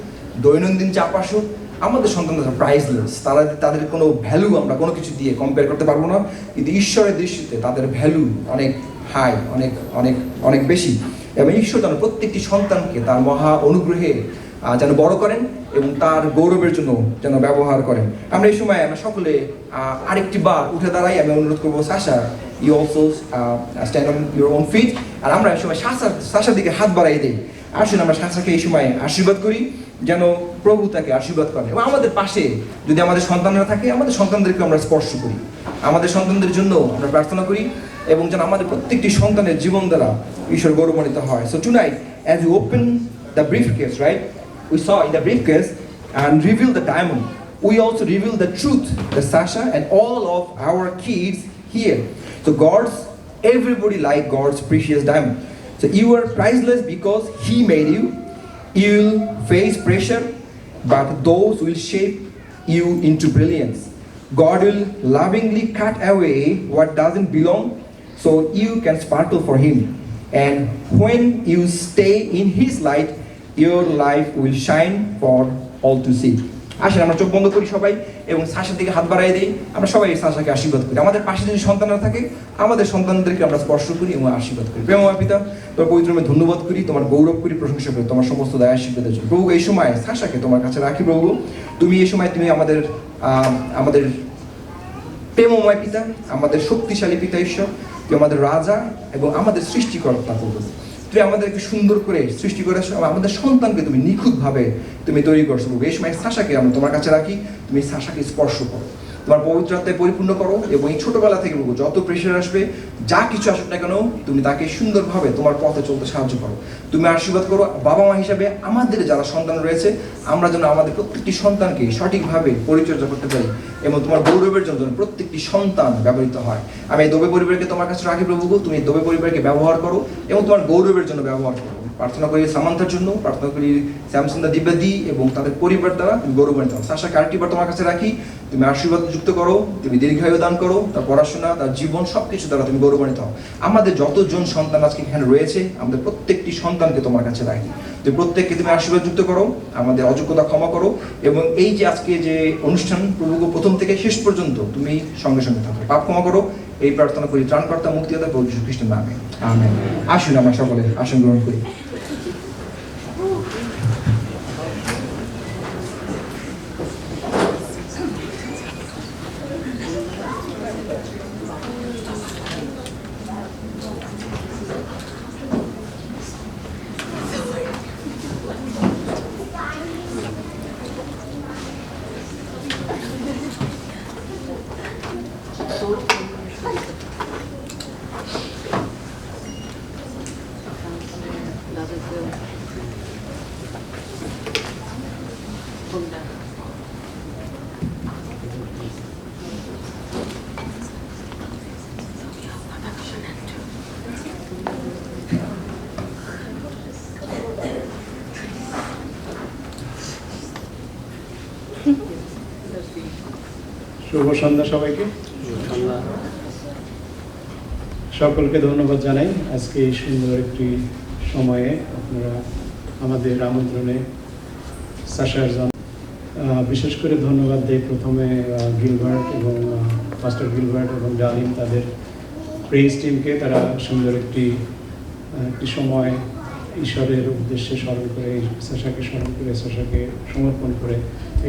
দৈনন্দিন চাপ আসুক, আমাদের সন্তানরা প্রাইসলেস, তাদের কোনো ভ্যালু আমরা কোনো কিছু দিয়ে কম্পেয়ার করতে পারবো না, কিন্তু ঈশ্বরের দৃষ্টিতে তাদের ভ্যালু অনেক হাই, অনেক অনেক অনেক বেশি। এবং ঈশ্বর যেন প্রত্যেকটি সন্তানকে তার মহা অনুগ্রহে যেন বড় করেন এবং তার গৌরবের জন্য যেন ব্যবহার করেন। আমরা এই সময় আমরা সকলে আরেকটি বার উঠে দাঁড়াই। আমি অনুরোধ করবো Sasha, you also stand on your own feet. আর আমরা এই সময় সাশার দিকে হাত বাড়াই দিই। আসুন আমরা সাশাকে এই সময় আশীর্বাদ করি, যেন প্রভু তাকে আশীর্বাদ করেন। এবং আমাদের পাশে যদি আমাদের সন্তানরা থাকে, আমাদের সন্তানদেরকে আমরা স্পর্শ করি, আমাদের সন্তানদের জন্য আমরা প্রার্থনা করি, এবং যেন আমাদের প্রত্যেকটি সন্তানের জীবন দ্বারা ঈশ্বর গৌরবান্বিত হয়। So tonight, as you open the briefcase, right? We saw in the briefcase and reveal the diamond. We also reveal the truth that Sasha and all of our kids here. So everybody like God's precious diamond. So you are priceless because He made you. You will face pressure, but those will shape you into brilliance. God will lovingly cut away what doesn't belong so you can sparkle for Him. And when you stay in His light, your life will shine for all to see. আসেন আমরা চোখ বন্ধ করি সবাই এবং সাশার দিকে হাত বাড়াই দিই। আমরা সবাই সাশাকে আশীর্বাদ করি। আমাদের পাশে যদি সন্তানরা থাকে, আমাদের সন্তানদেরকে আমরা স্পর্শ করি এবং আশীর্বাদ করি। প্রেমময় পিতা, তোমার পবিত্র নামে ধন্যবাদ করি, তোমার গৌরব করি, প্রশংসা করি তোমার সমস্ত দয়া আশীর্বাদের জন্য। প্রভু, এই সময় সাশাকে তোমার কাছে রাখি। প্রভু, তুমি এই সময় তুমি আমাদের প্রেমময় পিতা, আমাদের শক্তিশালী পিতা ঈশ্বর, তুমি আমাদের রাজা এবং আমাদের সৃষ্টিকর্তা। প্রভু, তুমি আমাদেরকে সুন্দর করে সৃষ্টি করেছো, আমাদের সন্তানকে তুমি নিখুঁতভাবে তুমি তৈরি করছো। এই সময় সাশাকে আমরা তোমার কাছে রাখি, তুমি সাশাকে স্পর্শ করো, তোমার পবিত্রতায় পরিপূর্ণ করো, এবং এই ছোটবেলা থেকে বলবো যত প্রেশার আসবে, যা কিছু আসুক না কেন, তুমি তাকে সুন্দরভাবে তোমার পথে চলতে সাহায্য করো। তুমি আশীর্বাদ করো। বাবা মা হিসাবে আমাদের যারা সন্তান রয়েছে, আমরা যেন আমাদের প্রত্যেকটি সন্তানকে সঠিকভাবে পরিচর্যা করতে পারি এবং তোমার গৌরবের জন্য প্রত্যেকটি সন্তান ব্যবহৃত হয়। আমি এই দোবে পরিবারকে তোমার কাছে রাখি। প্রভু, তুমি দোবে পরিবারকে ব্যবহার করো এবং তোমার গৌরবের জন্য ব্যবহার করো। প্রার্থনা করি সামান্থার জন্য, প্রার্থনা করি স্যামসুন্দা দিব্যাদি এবং তাদের পরিবার দ্বারা তুমি গৌরবান্বিত হও। সাশাকে আরেকটিবার তোমার কাছে রাখি, তুমি আশীর্বাদ যুক্ত করো, তুমি দীর্ঘায়ু দান করো, তার পড়াশোনা, তার জীবন সবকিছু দ্বারা তুমি গৌরবান্বিত হও। আমাদের যতজন সন্তান আজকে এখানে রয়েছে, আমাদের প্রত্যেকটি সন্তানকে তোমার কাছে রাখি, তুমি প্রত্যেককে তুমি আশীর্বাদ যুক্ত করো, আমাদের অযোগ্যতা ক্ষমা করো, এবং এই যে আজকে যে অনুষ্ঠান প্রভু প্রথম থেকে শেষ পর্যন্ত তুমি সঙ্গে সঙ্গে থাকো, পাপ ক্ষমা করো। এই প্রার্থনা করি ত্রাণকর্তা মুক্তিদাতা প্রভু যীশু খ্রিস্টের নামে, আমেন। আসুন আমরা সকলে আসন গ্রহণ করি। শুভ সন্ধ্যা সবাইকে। সকলকে ধন্যবাদ জানাই আজকে এই সুন্দর একটি সময়ে আপনারা আমাদের আমন্ত্রণে সাশার বিশেষ করে ধন্যবাদ দেই প্রথমে গিলবার্ট এবং পাস্টার গিলবার্ট এবং ডালিম, তাদের প্রেইজ টিমকে। তারা সুন্দর একটি সময় ঈশ্বরের উদ্দেশ্যে স্মরণ করে, সাশাকে স্মরণ করে, সাশাকে সমর্পণ করে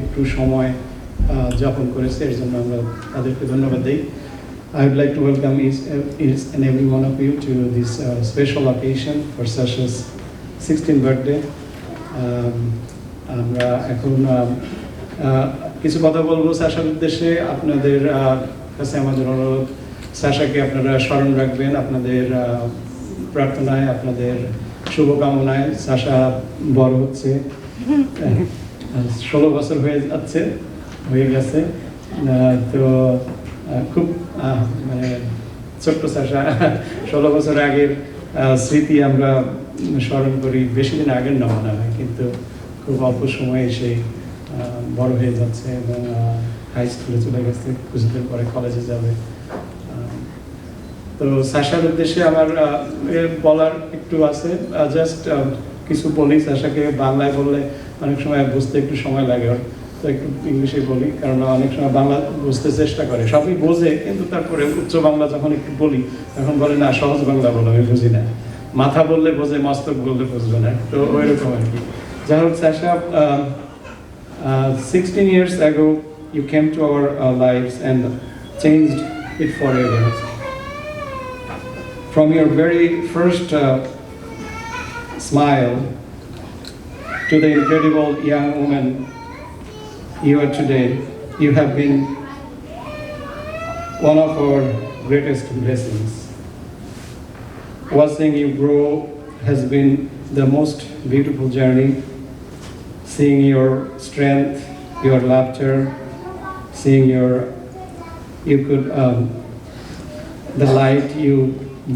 একটু সময় যাপন করেছে, এর জন্য আমরা তাদেরকে ধন্যবাদ দিই। I would like to welcome each and every one of you to this special occasion for Sasha's 16th birthday. আমরা এখন কিছু কথা বলবো সাশার উদ্দেশ্যে। আপনাদের কাছে আমাদের অনুরোধ, সাশাকে আপনারা স্মরণ রাখবেন আপনাদের প্রার্থনায়, আপনাদের শুভকামনায়। সাশা বড় হচ্ছে, 16 বছর হয়ে গেছে, তো খুব মানে ছোট্ট সাশা, 16 বছর আগের স্মৃতি আমরা স্মরণ করি। বেশি দিন আগের না মনে হয়, কিন্তু খুব অল্প সময়ে সেই বড় হয়ে যাচ্ছে এবং হাই স্কুলে চলে গেছে, কিছুদিন পরে কলেজে যাবে। তো সাশার উদ্দেশ্যে আমার বলার একটু আছে, জাস্ট কিছু বলি। সাশাকে বাংলায় বললে অনেক সময় বুঝতে একটু সময় লাগে, তো একটু ইংলিশে বলি, কারণ অনেক সময় বাংলা বুঝতে চেষ্টা করে, সবই বোঝে, কিন্তু তারপরে উচ্চ বাংলা যখন একটু বলি তখন বলে না সহজ বাংলা বলো, আমি বুঝি না। মাথা বললে বোঝে, মস্তক বললে বুঝবে না, তো ওই রকম আর কি। যাই হোক, Sasha, 16 years ago you came to our lives and changed it forever. From your very first smile to the incredible young woman you are today, you have been one of our greatest blessings. Watching you grow has been the most beautiful journey. Seeing your strength, your laughter, seeing the light you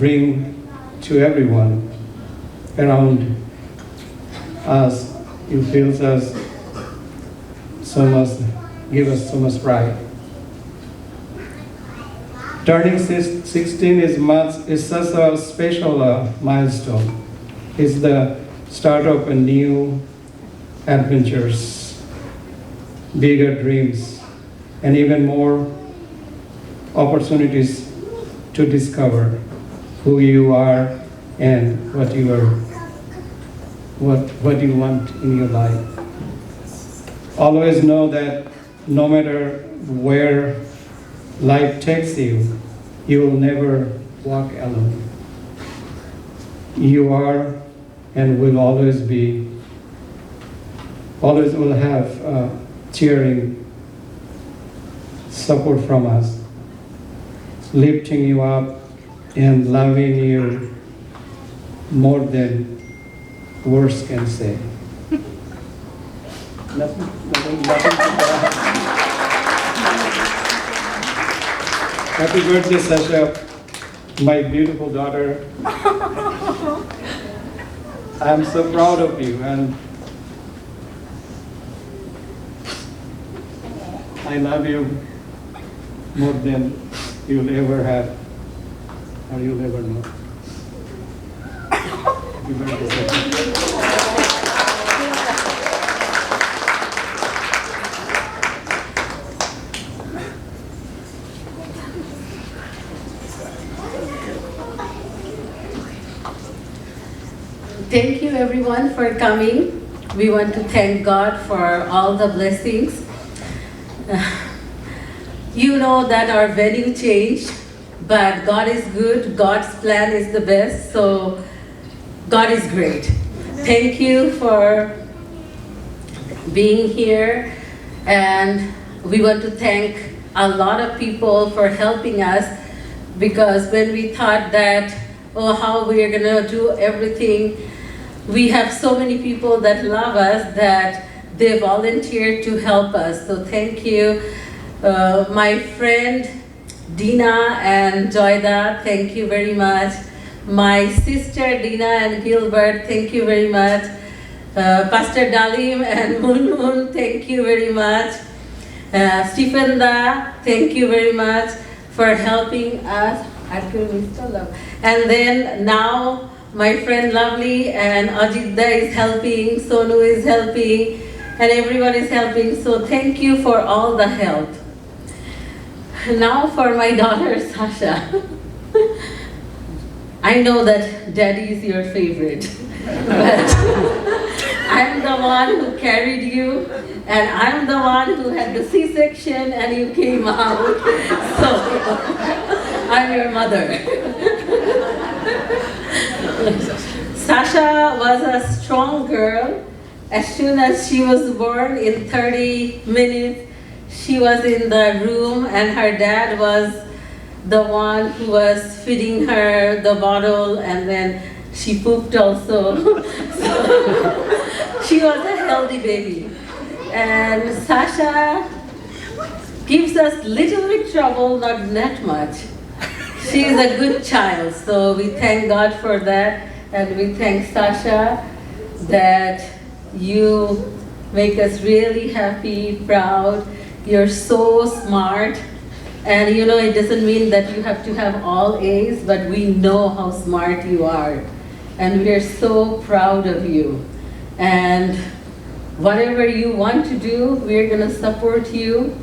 bring to everyone around us, you feel us so much, give us so much pride. Turning 16 is such a special milestone. It's the start of a new adventures, bigger dreams, and even more opportunities to discover who you are and what you want in your life. Always know that no matter where life takes you, you will never walk alone. You are and will always will have cheering support from us, lifting you up and loving you more than words can say. Nothing. Happy birthday, Sasha, my beautiful daughter. I am so proud of you, and I love you more than you'll ever have or you'll ever know. Happy birthday, Sasha. Thank you everyone for coming. We want to thank God for all the blessings. You know that our venue changed, but God is good. God's plan is the best, so God is great. Thank you for being here, and we want to thank a lot of people for helping us, because when we thought that, oh, how we are gonna do everything, we have so many people that love us that they volunteered to help us. So thank you. My friend Dina and Joyda, thank you very much. My sister Dina and Gilbert, thank you very much. Pastor Dalim and Munmun, thank you very much. Stephen Da, thank you very much for helping us. And then now my friend Lovely and Ajitda is helping, Sonu is helping, and everyone is helping. So thank you for all the help. Now for my daughter Sasha. I know that Daddy is your favorite, but I'm the one who carried you, and I'm the one who had the C-section and you came out. So I'm your mother. Sasha was a strong girl. As soon as she was born, in 30 minutes, she was in the room and her dad was the one who was feeding her the bottle, and then she pooped also. So she was a healthy baby. And Sasha gives us little bit trouble, not that much. She is a good child, so we thank God for that, and we thank Sasha that you make us really happy, proud. You're so smart, and you know it doesn't mean that you have to have all A's, but we know how smart you are, and we're so proud of you. And whatever you want to do, we're gonna support you,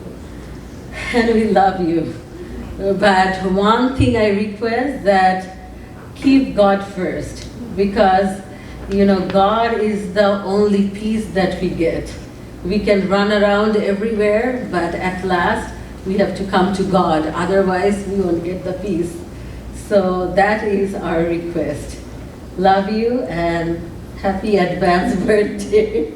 and we love you. But one thing I request, that keep God first, because you know God is the only peace that we get. We can run around everywhere, but at last we have to come to God, otherwise we won't get the peace. So that is our request. Love you and happy advance birthday.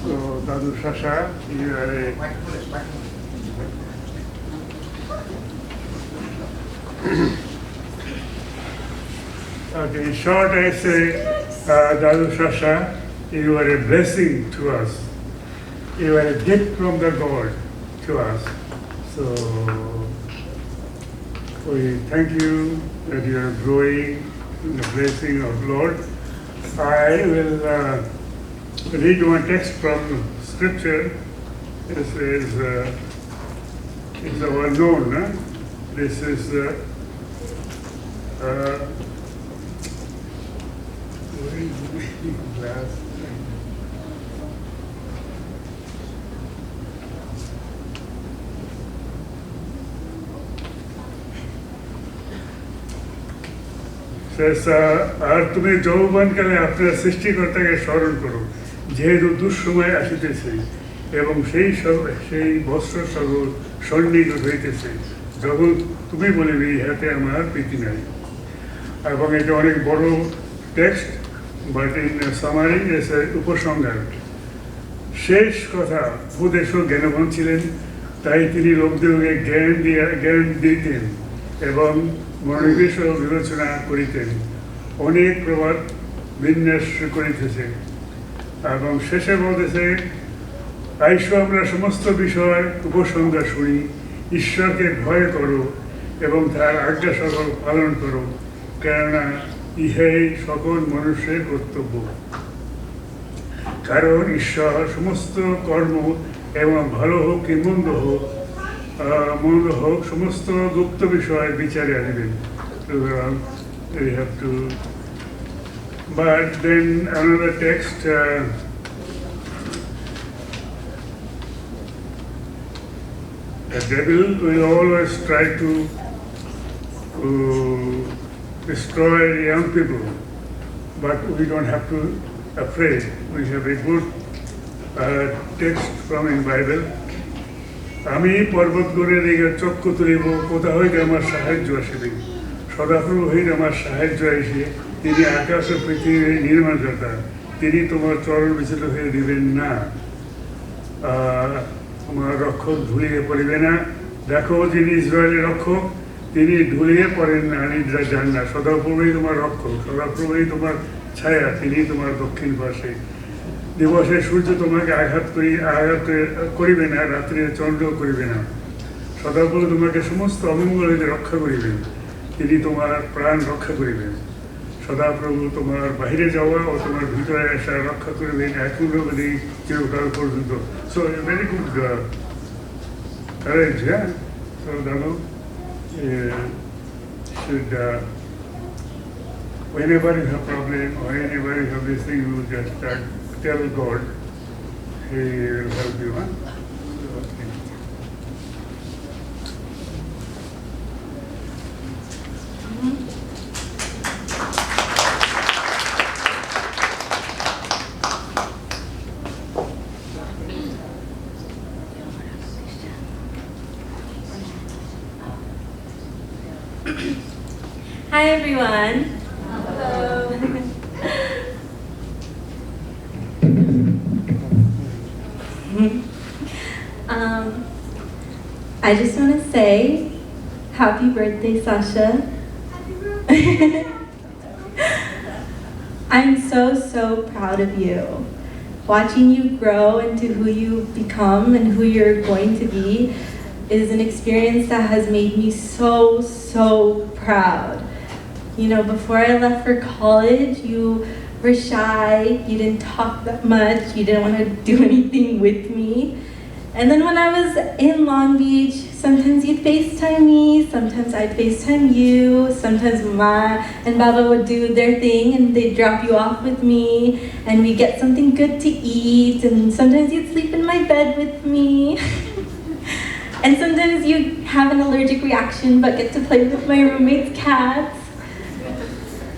So, Dadu Sasha, you are a okay, in short, I say, Dadu Sasha, you are a blessing to us. You are a gift from the God to us. So, we thank you that you are growing in the blessing of Lord. I will read one text from Scripture. This is it's well known. This is where is my glass? আর তুমি যৌবনকালে আপনার সৃষ্টিকর্তাকে স্মরণ করো, যেহেতু দুঃসময় আসিতেছে এবং সেই বৎসর সকল সন্নিহিত হইতেছে, যখন তুমি বলিবে ইহাতে আমার প্রীতি নাই। এবং এটা অনেক বড় টেক্সট, বাট ইন সামারি উপসংহার। শেষ কথা, উপদেশ জ্ঞানবান ছিলেন, তাই তিনি লোকদেরকে জ্ঞান দিতেন এবং মনোনিবেশ বিবেচনা করিতেন, অনেক প্রবাদ বিন্যাস করিতেছেন। এবং শেষে বলতেছে, আইসো আমরা সমস্ত বিষয় উপসংহার শুনি, ঈশ্বরকে ভয় করো এবং তার আজ্ঞা সকল পালন করো, কেননা ইহাই সকল মানুষের কর্তব্য। কারণ ঈশ্বর সমস্ত কর্ম এবং ভালো হোক কি মন্দ হোক সমস্ত গুপ্ত বিষয় বিচারে আসবেন। We have to, but then another text, the devil will always try to destroy young people, but we don't have to afraid. We have a good text from in Bible. আমি পর্বত গড়ের দিকে চক্ষু তুলিব, কোথা হইতে আমার সাহায্য আসিবে। সদাপ্রভু হইতে আমার সাহায্য আসে, তিনি আকাশ ও পৃথিবীর নির্মাণকর্তা, তিনি তোমার চরণ বিচলিত হয়ে দিবেন না। তোমার রক্ষক ধুলিয়ে পড়িবে না। দেখো, যিনি ইসরায়েলের রক্ষক, তিনি ধুলিয়ে পড়েন না, নিদ্রা যান না। সদাপ্রভুই তোমার রক্ষক, সদাপ্রভুই তোমার ছায়া, তিনি তোমার দক্ষিণ পাশে। দিবসে সূর্য তোমাকে আঘাত করিবে না, রাত্রে চন্দ্র করিবে না। সদাপ্রভু তোমাকে সমস্ত অমঙ্গল হইতে রক্ষা করিবেন, তিনি তোমার প্রাণ রক্ষা করিবেন। সদাপ্রভু তোমার বাহিরে যাওয়া ও তোমার ভিতরে আসা রক্ষা করিবেন, এখন অবধি চিরকাল পর্যন্ত। So very good courage, yeah? So Danu should whenever you have problem or whenever you have this thing, you just tell God, He will help you. Huh? Hi everyone. Hello. I just want to say happy birthday, Sasha. I'm so proud of you. Watching you grow into who you've become and who you're going to be is an experience that has made me so proud. You know, before I left for college, you were shy, you didn't talk that much, you didn't want to do anything with me. And then when I was in Long Beach, sometimes you'd FaceTime me, sometimes I'd FaceTime you, sometimes Ma and Baba would do their thing and they'd drop you off with me and we'd get something good to eat, and sometimes you'd sleep in my bed with me. And sometimes you have an allergic reaction but get to play with my roommate's cats.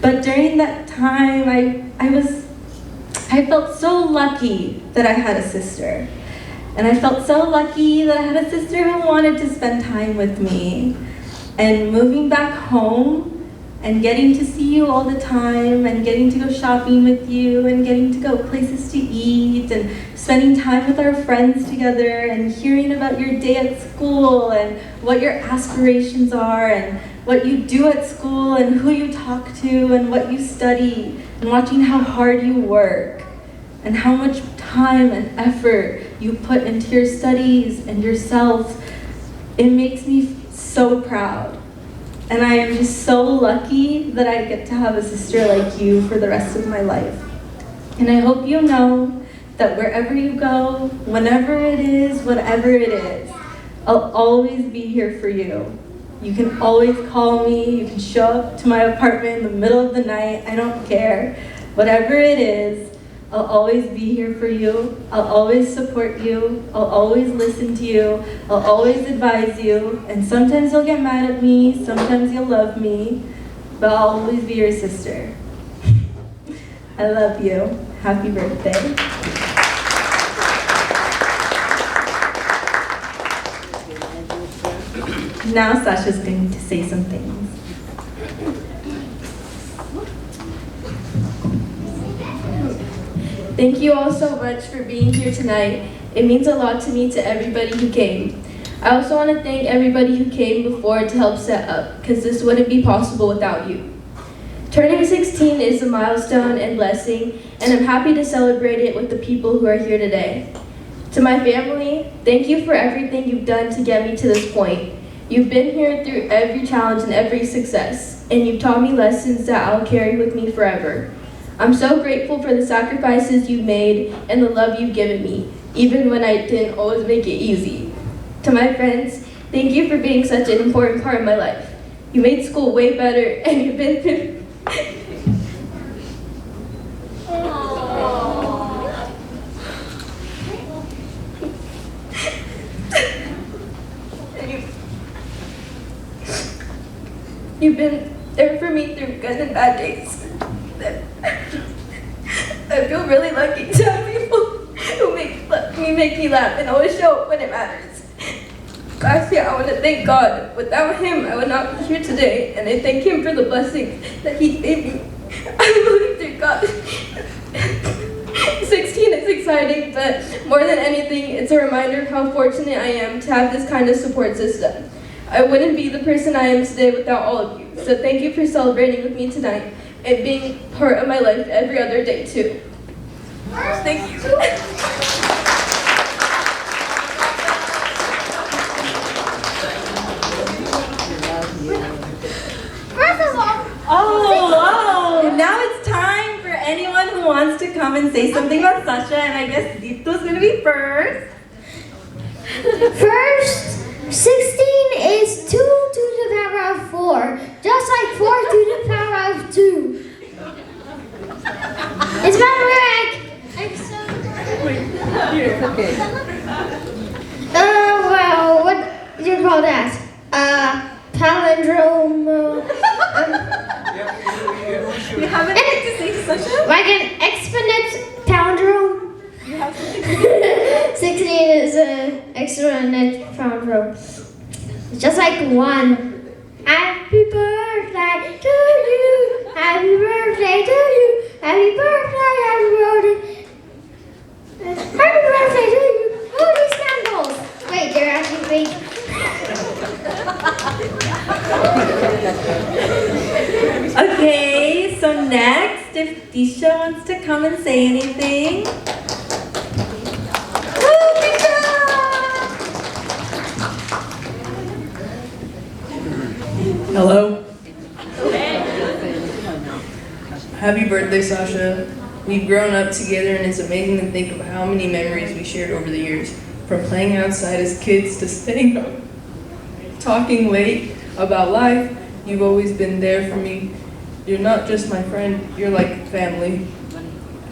But during that time, I felt so lucky that I had a sister. And I felt so lucky that I had a sister who wanted to spend time with me. And moving back home and getting to see you all the time and getting to go shopping with you and getting to go places to eat and spending time with our friends together and hearing about your day at school and what your aspirations are and what you do at school and who you talk to and what you study and watching how hard you work and how much time and effort you put into your studies and yourself, it makes me so proud. And I am just so lucky that I get to have a sister like you for the rest of my life. And I hope you know that wherever you go, whenever it is, whatever it is, I'll always be here for you. You can always call me, you can show up to my apartment in the middle of the night, I don't care. Whatever it is, I'll always be here for you. I'll always support you. I'll always listen to you. I'll always advise you. And sometimes you'll get mad at me. Sometimes you'll love me. But I'll always be your sister. I love you. Happy birthday. Now Sasha's going to say some things. Thank you all so much for being here tonight. It means a lot to me, to everybody who came. I also want to thank everybody who came before to help set up, because this wouldn't be possible without you. Turning 16 is a milestone and blessing, and I'm happy to celebrate it with the people who are here today. To my family, thank you for everything you've done to get me to this point. You've been here through every challenge and every success, and you've taught me lessons that I'll carry with me forever. I'm so grateful for the sacrifices you've made and the love you've given me, even when I didn't always make it easy. To my friends, thank you for being such an important part of my life. You made school way better, and you've been You've been there for me through good and bad days. I feel really lucky to have people who make me laugh and always show up when it matters. Lastly, I want to thank God. Without Him, I would not be here today, and I thank Him for the blessings that He gave me. I believe through God. 16 is exciting, but more than anything, it's a reminder of how fortunate I am to have this kind of support system. I wouldn't be the person I am today without all of you, so thank you for celebrating with me tonight and being part of my life every other day too. Thank you. Oh, now it's time for anyone who wants to come and say something about Sasha, and I guess Dito's gonna be first. First, 16 is 2 to the power of 4, just like 4 to the power of 2. It's my work! I'm so... Here, okay. Well, what do you call that? Palindrome. You have anything to say, Sasha? Like an exponent palindrome. You have something to say? 16 is an exponent palindrome. It's just like 1. Happy birthday. Okay, so next, if Disha wants to come and say anything. Woo, Disha! Hello. Happy birthday, Sasha. We've grown up together and it's amazing to think of how many memories we shared over the years. From playing outside as kids to staying up, talking late about life, you've always been there for me. You're not just my friend, you're like family.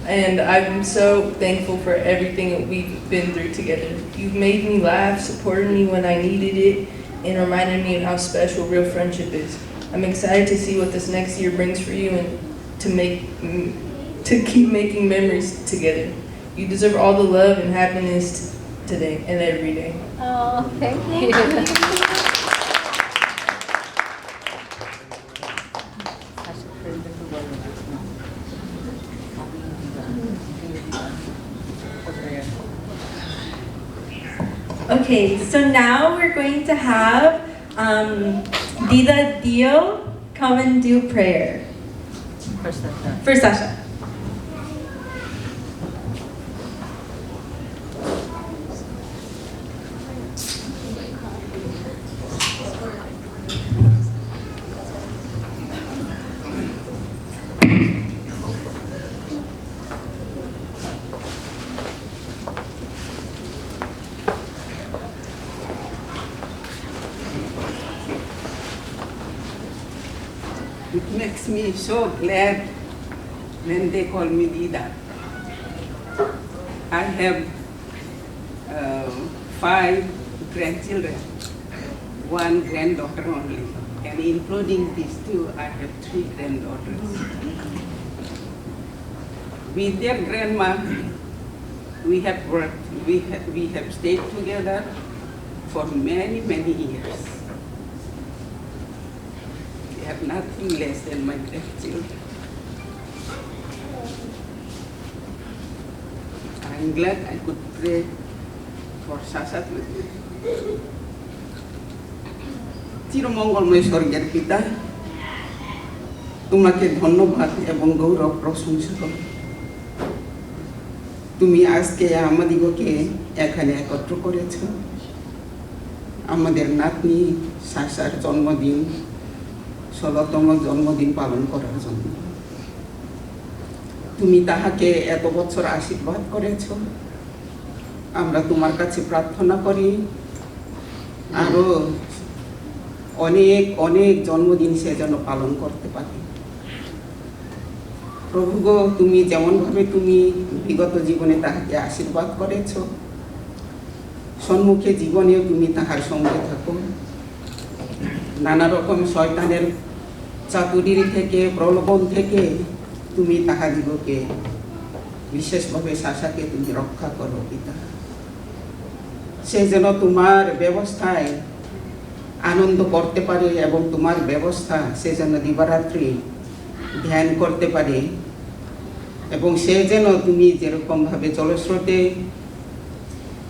And I'm so thankful for everything that we've been through together. You've made me laugh, supported me when I needed it, and reminded me of how special real friendship is. I'm excited to see what this next year brings for you and to keep making memories together. You deserve all the love and happiness today and every day. Oh, thank you. Okay, so now we're going to have Dida Dio come and do prayer. For Sasha. It makes me so glad when they call me Dida. I have 5 grandchildren, 1 granddaughter only, and including these 2, I have 3 granddaughters. With their grandma, we have worked, we have stayed together for many, many years. They have nothing less than my grandchildren. I'm glad I could pray for Sasha with you. চিরমঙ্গলময় স্বর্গের পিতা, তোমাকে ধন্যবাদ এবং গৌরব প্রশংসা করি। তুমি আজকে আমাদিগকে এখানে একত্র করেছ আমাদের নাতনি সাশার জন্মদিন 16তম জন্মদিন পালন করার জন্য। তুমি তাহাকে এত বছর আশীর্বাদ করেছ। আমরা তোমার কাছে প্রার্থনা করি আরো অনেক অনেক জন্মদিন সে যেন পালন করতে পারে। প্রভু গো, তুমি যেমনভাবে তুমি বিগত জীবনে তাহাকে আশীর্বাদ করেছ, সম্মুখে জীবনেও তুমি তাহার সঙ্গে থাকো। নানা রকম শয়তানের চাতুরির থেকে, প্রলোভন থেকে তুমি তাহাদিগকে, বিশেষভাবে সাশাকে তুমি রক্ষা করো পিতা। সে যেন তোমার ব্যবস্থায় আনন্দ করতে পারে এবং তোমার ব্যবস্থা সে যেন দিবারাত্রি ধ্যান করতে পারে এবং সে যেন তুমি যেরকমভাবে জলস্রোতে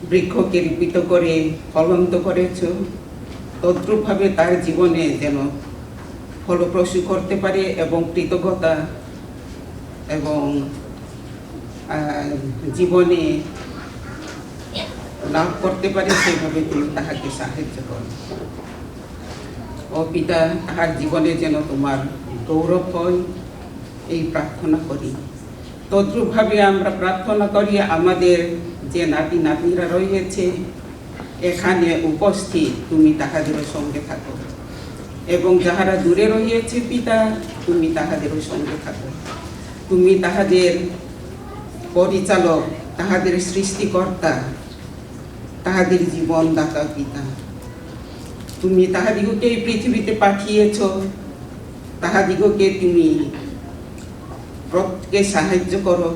বৃক্ষকে রিপিত করে ফলন্ত করেছ, তদ্রূপভাবে তার জীবনে যেন ফলপ্রসূ করতে পারে এবং কৃতজ্ঞতা এবং জীবনে লাভ করতে পারে, সেইভাবে তুমি তাহাকে সাহায্য করো। ও পিতা, তাহার জীবনে যেন তোমার গৌরব হয় এই প্রার্থনা করি। তদ্রূপভাবে আমরা প্রার্থনা করি আমাদের যে নাতি নাতনিরা রয়েছে এখানে উপস্থিত, তুমি তাহাদের সঙ্গে থাকো এবং যাহারা দূরে রয়েছে পিতা, তুমি তাহাদের সঙ্গে থাকো। তুমি তাহাদের পরিচালক, তাহাদের সৃষ্টিকর্তা, তাহাদের জীবনদাতা পিতা। তুমি তাহাদিগকে এই পৃথিবীতে পাঠিয়েছ, তাহাদিগকে তুমি প্রত্যেকে সাহায্য করো।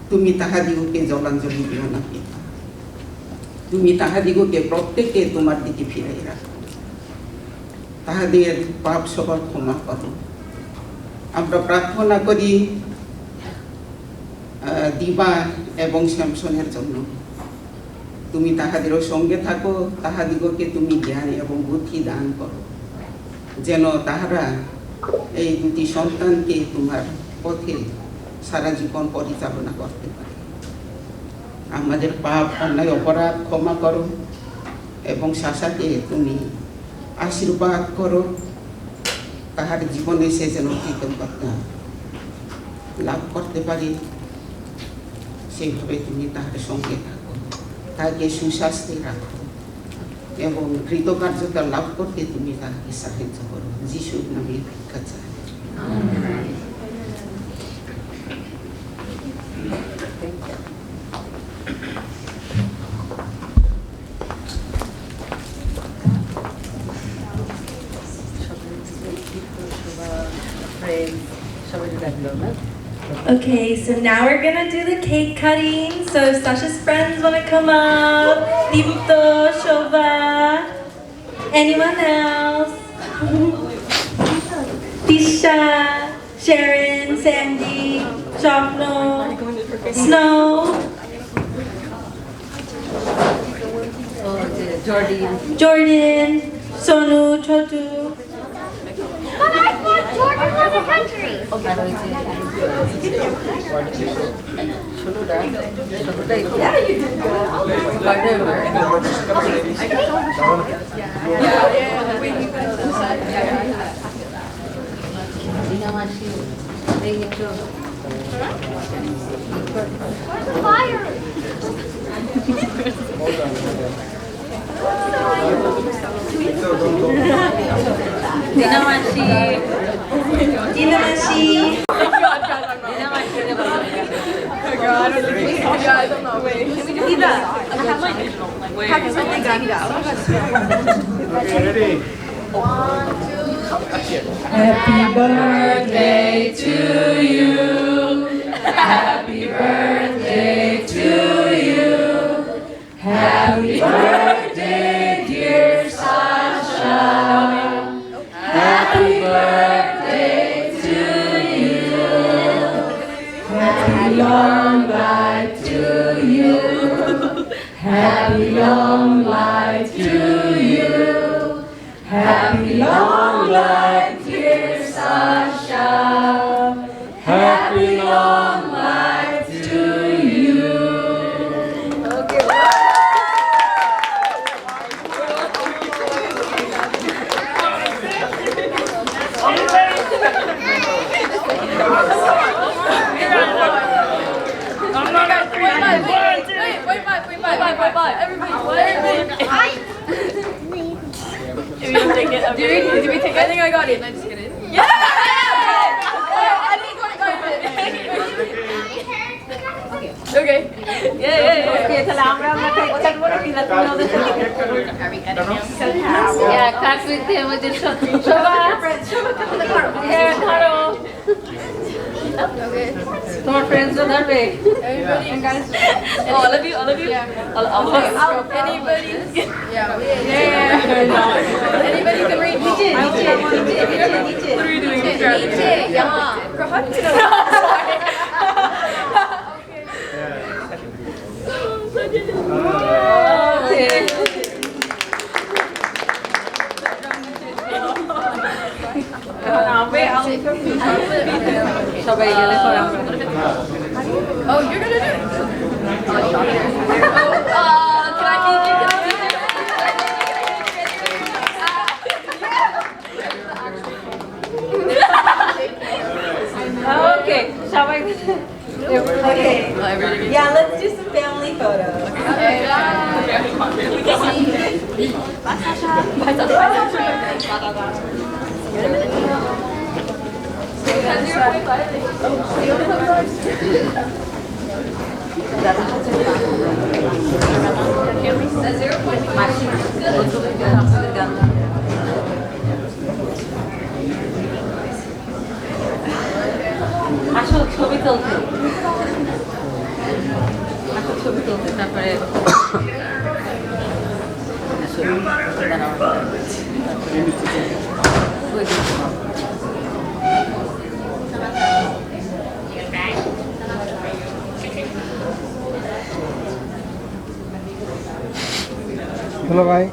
তুমি তাহাদিগকে জলাঞ্জলি দিও না পিতা। তুমি তাহাদিগকে প্রত্যেকে তোমার দিকে ফিরাই রাখো, তাহাদের পাপ সকল ক্ষমা করো। আমরা প্রার্থনা করি দিবা এবং স্যামসনের জন্য। তুমি তাহাদেরও সঙ্গে থাকো, তাহাদিগকে তুমি জ্ঞান এবং বুদ্ধি দান করো। যেন তাহারা এই দুটি সন্তানকে তোমার পথে সারা জীবন পরিচালনা করতে পারে। আমাদের পাপ অন্যায় অপরাধ ক্ষমা করো এবং সাশাকে তুমি আশীর্বাদ করো, তাহার জীবনে সে যেন কৃতজ্ঞতা লাভ করতে পারে, সেইভাবে তুমি তাহার সঙ্গে থাকো, তাকে সুস্বাস্থ্যে রাখো এবং কৃতকার্যতা লাভ করতে তুমি তাকে সাহায্য করো। যিশুর নামে ভিক্ষা চাই। Okay, so now we're gonna do the cake cutting. So if Sasha's friends wanna come up, Dipto, Shova, anyone else? Tisha, Sharon, Sandy, Shopno, Snow, Jordan, Sonu, Chotu. But I thought Jordan was a country. Yeah, you did Where's the fire? Dinamashi. Dinamashi. Ready? Happy birthday to you. Happy birthday to you. Happy birthday, dear Sasha. Happy birthday to you. Happy long life to you. Happy long life to you. Happy long life, dear Sasha. Happy long life to you. Did we take it? I think I got it. I just get it. Yeah! I think I got it. Okay. Yeah. Okay, তাহলে আমরা কাটবো না কিনা তুমি ওদের সাথে Yeah, cut with them with the shot. Yeah, ধরো। Okay. তোমার ফ্রেন্ডসরা ধরবে? Everybody and guys. Oh, all of you? Yeah. All of us? Anybody? Yeah. Anybody can read. What are you doing? Okay. সবাই গেলে পরে আমরা Oh, you're gonna do it. Can I keep it? Okay, সবাই Okay. Yeah, let's do some family photos. আসো ছবি তুলতে তারপরে hello ভাই।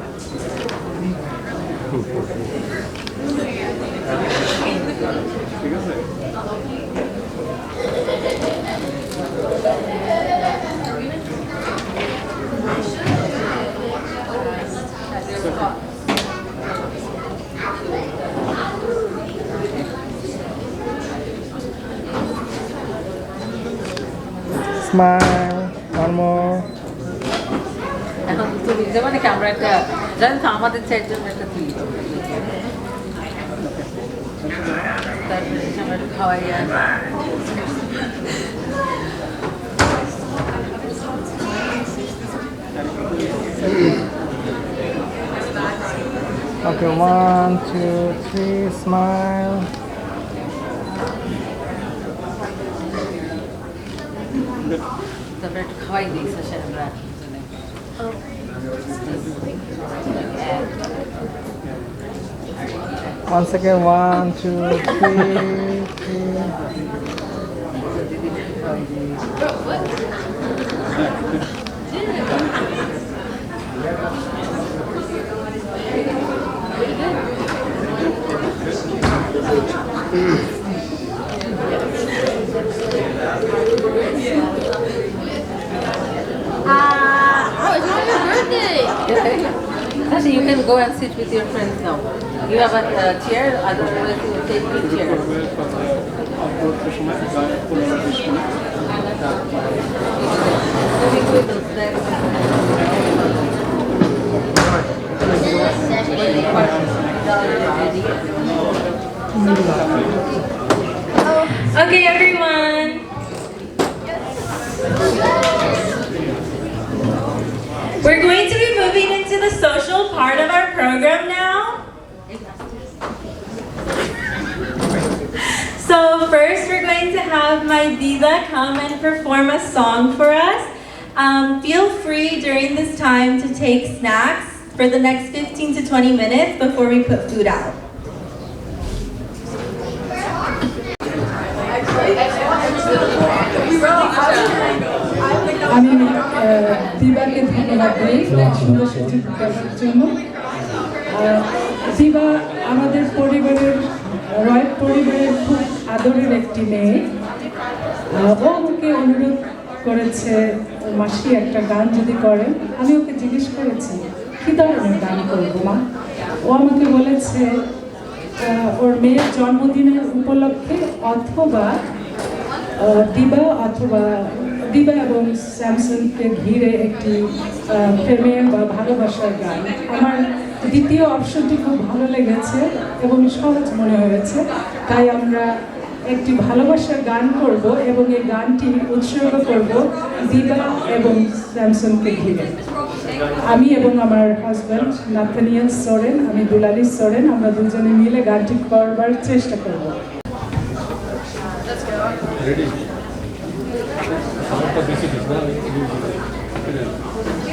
ঠিক আছে? Smile. One more. এখন তুলি যে মানে কি আমরা একটা জানেন তো আমাদের চারজন একটা তুলি তারপরে আমরা একটু খাওয়াই আর Okay, 1, 2, 3, smile. তারপরে একটু খাওয়াই দিই সাথে আমরা Once again, 1, 2, 3, 3. Oh, it's not your birthday! Actually, you can go and sit with your friends now. You have a chair, otherwise you will take the chair. Okay, everyone. We're going to be moving into the social part of our program now. So first we're going to have my diva come and perform a song for us. Feel free during this time to take snacks for the next 15 to 20 minutes before we put food out. আমি দিবাকে ধন্যবাদ দিই সুন্দর সুযোগ দেওয়ার জন্য। দিবা আমাদের পরিবারের রয় পরিবারের খুব আদরের একটি মেয়ে। ও আমাকে অনুরোধ করেছে মাসি একটা গান যদি করেন। আমি ওকে জিজ্ঞেস করেছি কী ধরনের গান করবো মা। ও আমাকে বলেছে ওর মেয়ের জন্মদিনের উপলক্ষে অথবা দিবা এবং স্যামসনকে ঘিরে একটি প্রেমের বা ভালোবাসার গান। আমার দ্বিতীয় অপশনটি খুব ভালো লেগেছে এবং সহজ মনে হয়েছে, তাই আমরা একটি ভালোবাসার গান করব এবং এই গানটি উৎসর্গ করব দিবা এবং স্যামসনকে ঘিরে। আমি এবং আমার হাজব্যান্ড নাথানিয়েল সোরেন, আমি দুলালী সোরেন, আমরা দুজনে মিলে গানটি করবার চেষ্টা করব।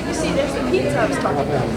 You see, there's the pizza I was talking about.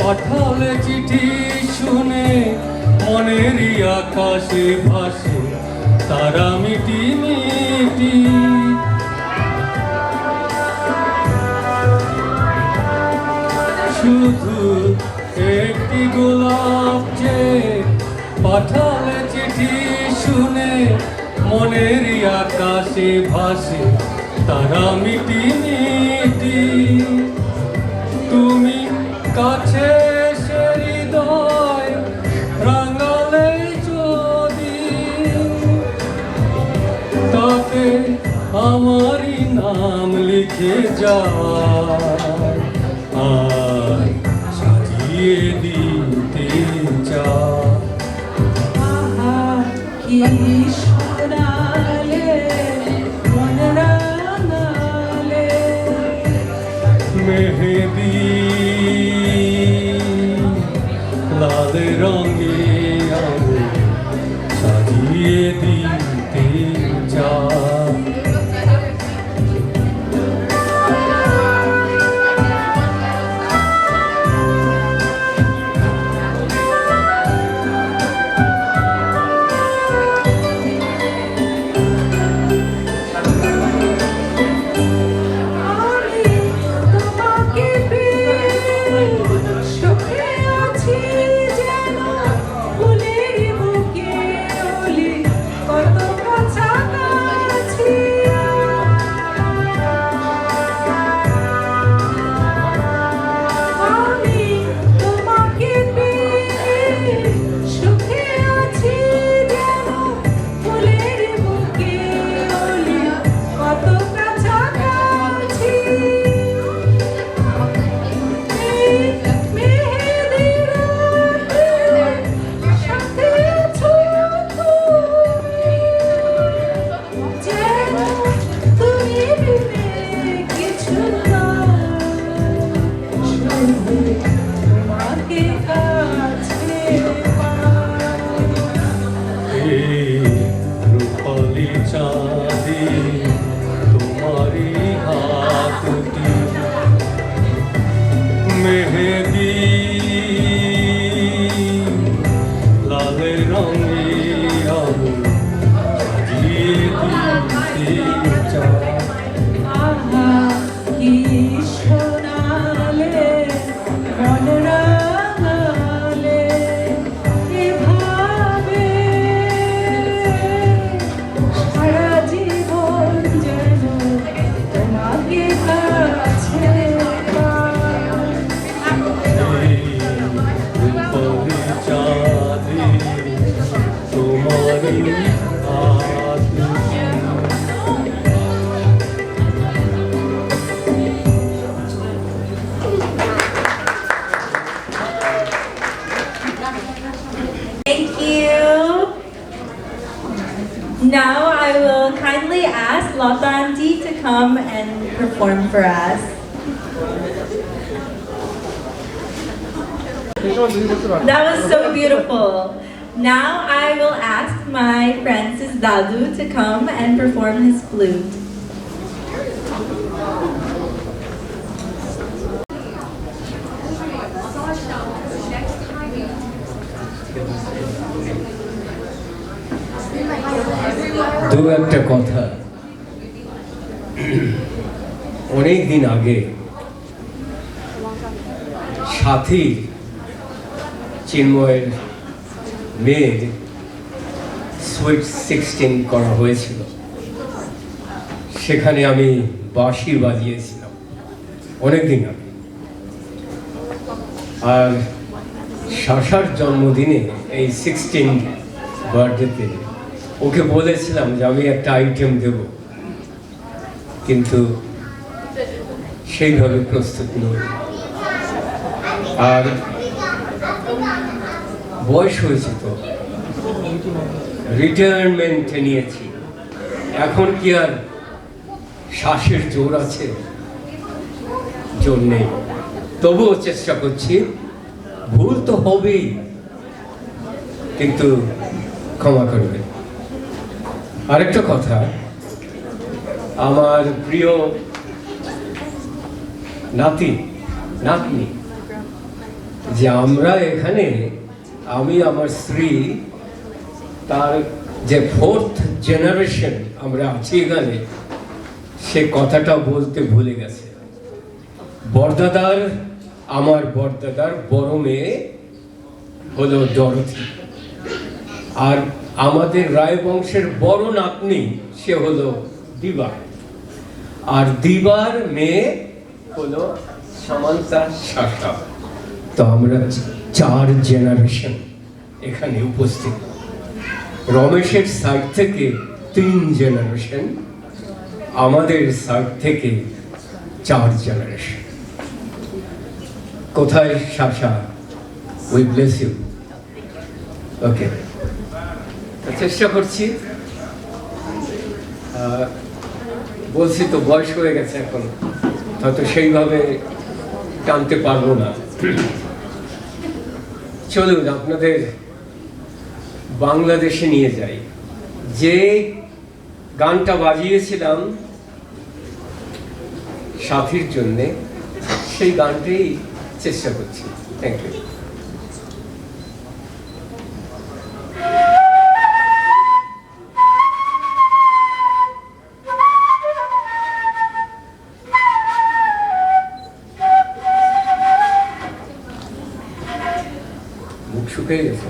পাঠালে চিঠি শুনে মনেরই আকাশে ভাসে তারা মিটি মিটি। শুধু একটি গোলাপ চেয়ে পাঠালে চিঠি শুনে মনেরই আকাশে ভাসে তারা মিটি মিটি। তুমি কাছে এসে হৃদয় রাঙালে যদি তাতে আমারই নাম লিখে যায় আর সাজিয়ে দিতে চায়। আহা কি সোনালে মন রাঙালে মেহেদি লাল রঙে আমি সাজিয়ে দিতে চাই। Now I will kindly ask Lata Auntie to come and perform for us. That was so beautiful. Now I will ask my Francis Dadu to come and perform his flute. দু একটা কথা। অনেক দিন আগে সাথী চিন্ময়ের মেয়ের সুইট 16 করা হয়েছিল, সেখানে আমি বাঁশি বাজিয়েছিলাম অনেক দিন আগে। আর সাশার জন্মদিনে এই 16 বার্থডেতে ওকে বলেছিলাম যে আমি একটা আইটেম দেব, কিন্তু সেইভাবে প্রস্তুত নই। আর বয়স হয়েছে তো, রিটায়ারমেন্টে নিয়েছি, এখন কি আর শ্বাসের জোর আছে? জোর নেই। তবুও চেষ্টা করছি, ভুল তো হবেই, কিন্তু ক্ষমা করবে। আরেকটা কথা, আমার প্রিয় নাতি নাতনি যে আমরা এখানে, আমি আমার স্ত্রী, তার যে 4th জেনারেশন আমরা আছি এখানে, সে কথাটা বলতে ভুলে গেছে। আমার বড়দাদার বড় মেয়ে হলো ডরথি, আর আমাদের রায় বংশের বড় নাতনি সে হলো দিবা, আর দিবার মেয়ে হলো সামান্তা সাশা। তো আমরা 4 জেনারেশন এখানে উপস্থিত। রমেশের সাইড থেকে 3 জেনারেশন, আমাদের সাইড থেকে 4 জেনারেশন। কোথায় Sasha? We bless you. Okay, চেষ্টা করছি। বলছি তো বয়স হয়ে গেছে এখন, হয়তো সেইভাবে টানতে পারবো না। চলুন আপনাদের বাংলাদেশে নিয়ে যাই। যে গানটা বাজিয়েছিলাম সাথীর জন্যে, সেই গানটাই চেষ্টা করছি। Thank you. মুখ শুকিয়ে গেছে।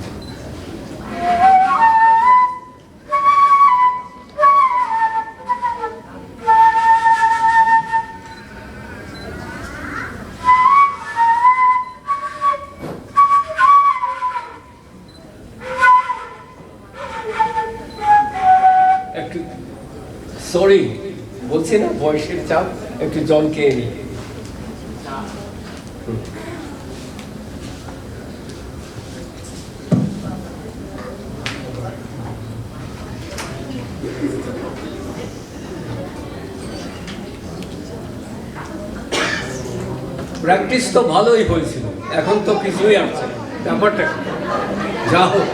একটু সরি বলছি না, বয়সের চাপ, একটু জল খেয়ে নিই। প্র্যাকটিস তো ভালোই হয়েছিল, এখন তো কিছুই আসছে না। ব্যাপারটা যা হোক,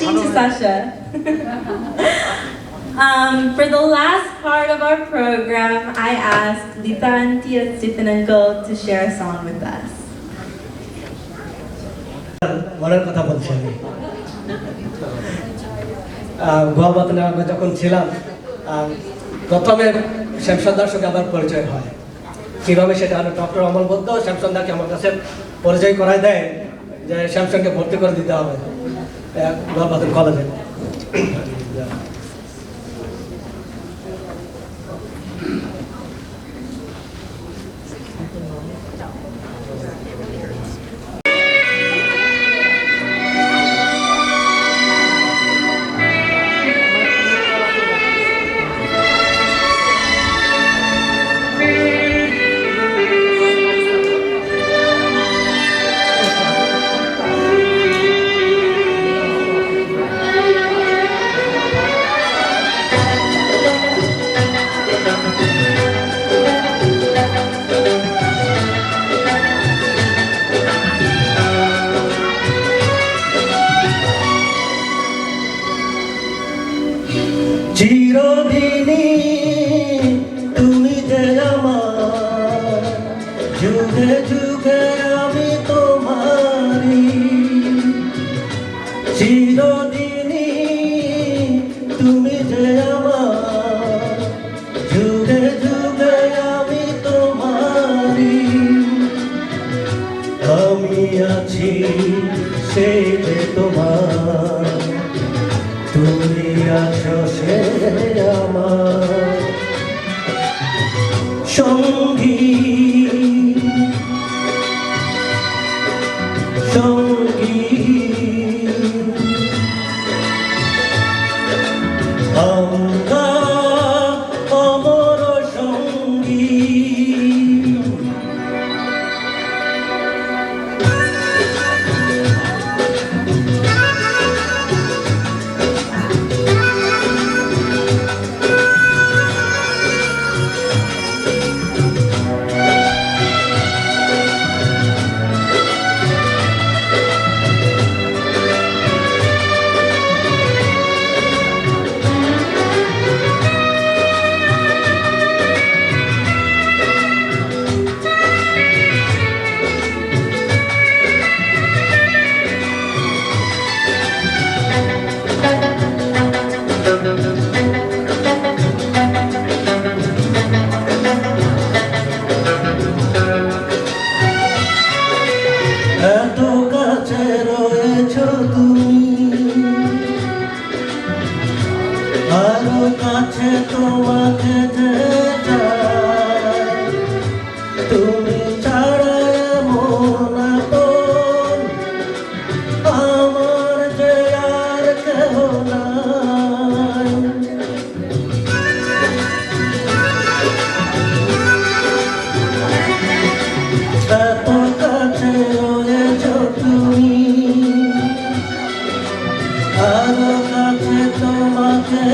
talking to Sasha. For the last part of our program, I asked Lita Auntie and Stephen Uncle to share a song with us. মনের কথা বলছি আমি গোয়াবাতনে আমরা যখন ছিলাম প্রথমে শ্যামসন্দার সঙ্গে আমার পরিচয় হয় কীভাবে সেটা হলো ডক্টর অমল বদ্ধ শ্যামসন্দাকে আমার কাছে পরিচয় করায় দেয় যে শ্যামসনকে ভর্তি করে দিতে হবে গোয়াবাতন কলেজে চিরদিনই তুমি যে আমার যুগে যুগে আমি তোমারি চিরদিনই তুমি যে আমার যুগে যুগে আমি তোমারি আমি আছি সেই যে তোমার তুমি আছো সে আমার সঙ্গী সঙ্গী আমরা অমর সঙ্গী এত কাছে রয়েছ তুমি আরো কাছে তোমাকে যে চাই তুমি ছাড়া এমন আপন আমার যে আর কেহ নাই এত কাছে রয়েছ তুমি আরো কাছে তোমাকে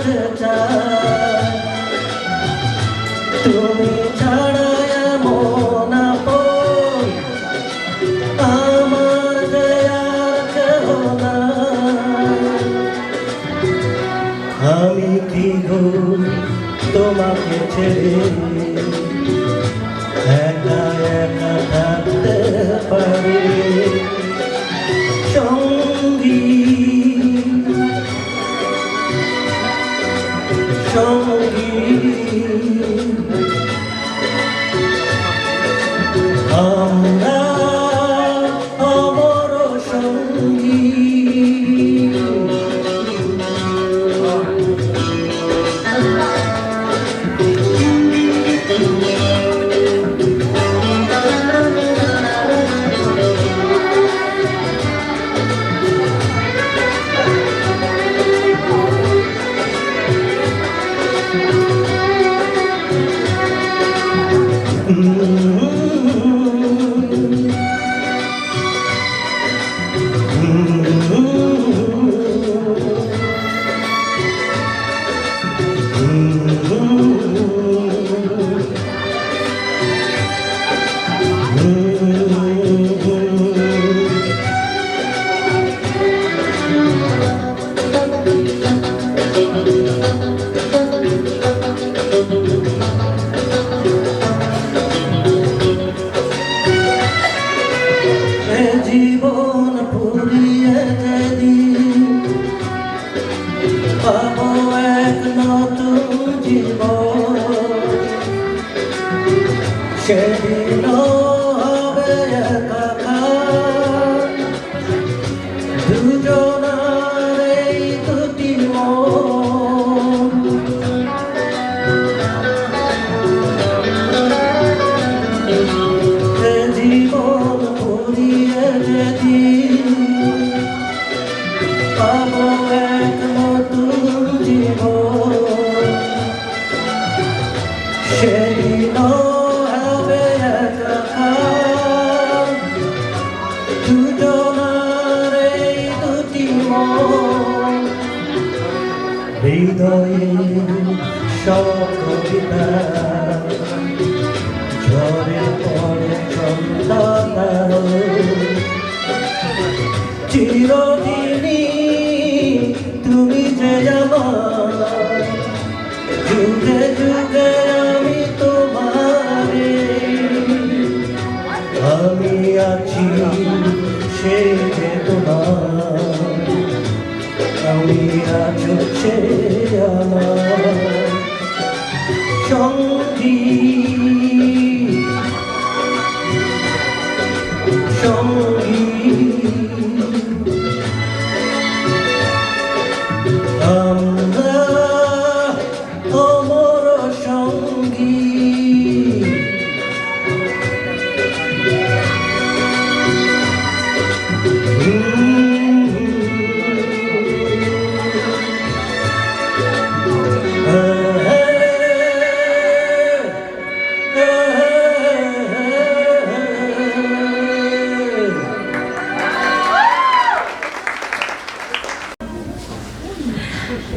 যে চাই তুমি ছাড়া এমন আপন আমার যে আর কেহ নাই আমি কি গো তোমাকে ছেড়ে একা একা থাকতে পারি সঙ্গী সঙ্গী আমরা অমর সঙ্গী জীবন সেদিন হবে একাকার দুজনার এই দুটি মন এ জীবন ঘুরিয়ে যেদিন পাবো এক নতুন জীবন সেদিন হবে একাকার দুজনার এই দুটি মন হৃদয়ে সব কবিতা ঝরে পড়ে চন্দ্রতার চিরদিনই তুমি যে আমার যুগে যুগে আমি তোমারে আমি আছি সেই যে তোমার আমি আছো সে আমার সঙ্গী সঙ্গী আমরা অমর সঙ্গী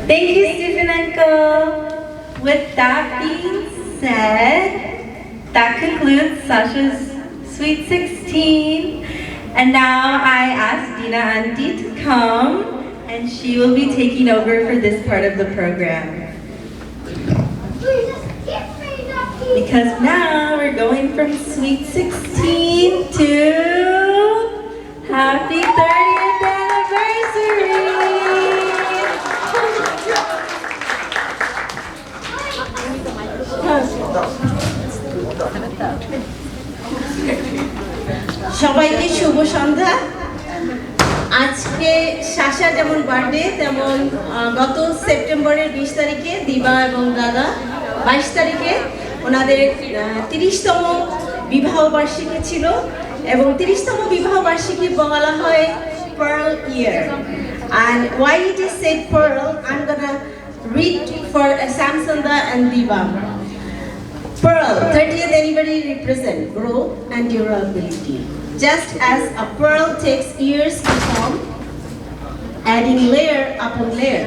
Thank you, Stephen Uncle. With that being said, that concludes Sasha's Sweet 16. And now I ask Dina Auntie to come, and she will be taking over for this part of the program. Because now we're going from Sweet 16 to Happy 30th Anniversary! সবাইকে শুভ সন্ধ্যা। আজকে Sasha যেমন birthday তেমন গত সেপ্টেম্বরের 20 তারিখে দিবা এবং দাদা 22 তারিখে ওনাদের 30তম বিবাহ বার্ষিকী ছিল এবং 30তম বিবাহ বার্ষিকী বলা হয় Pearl Year. And why it is said Pearl, I'm gonna read for Samsonda and Diva. Pearl, 30th anniversary represent growth and durability. Just as a pearl takes years to form, adding layer upon layer,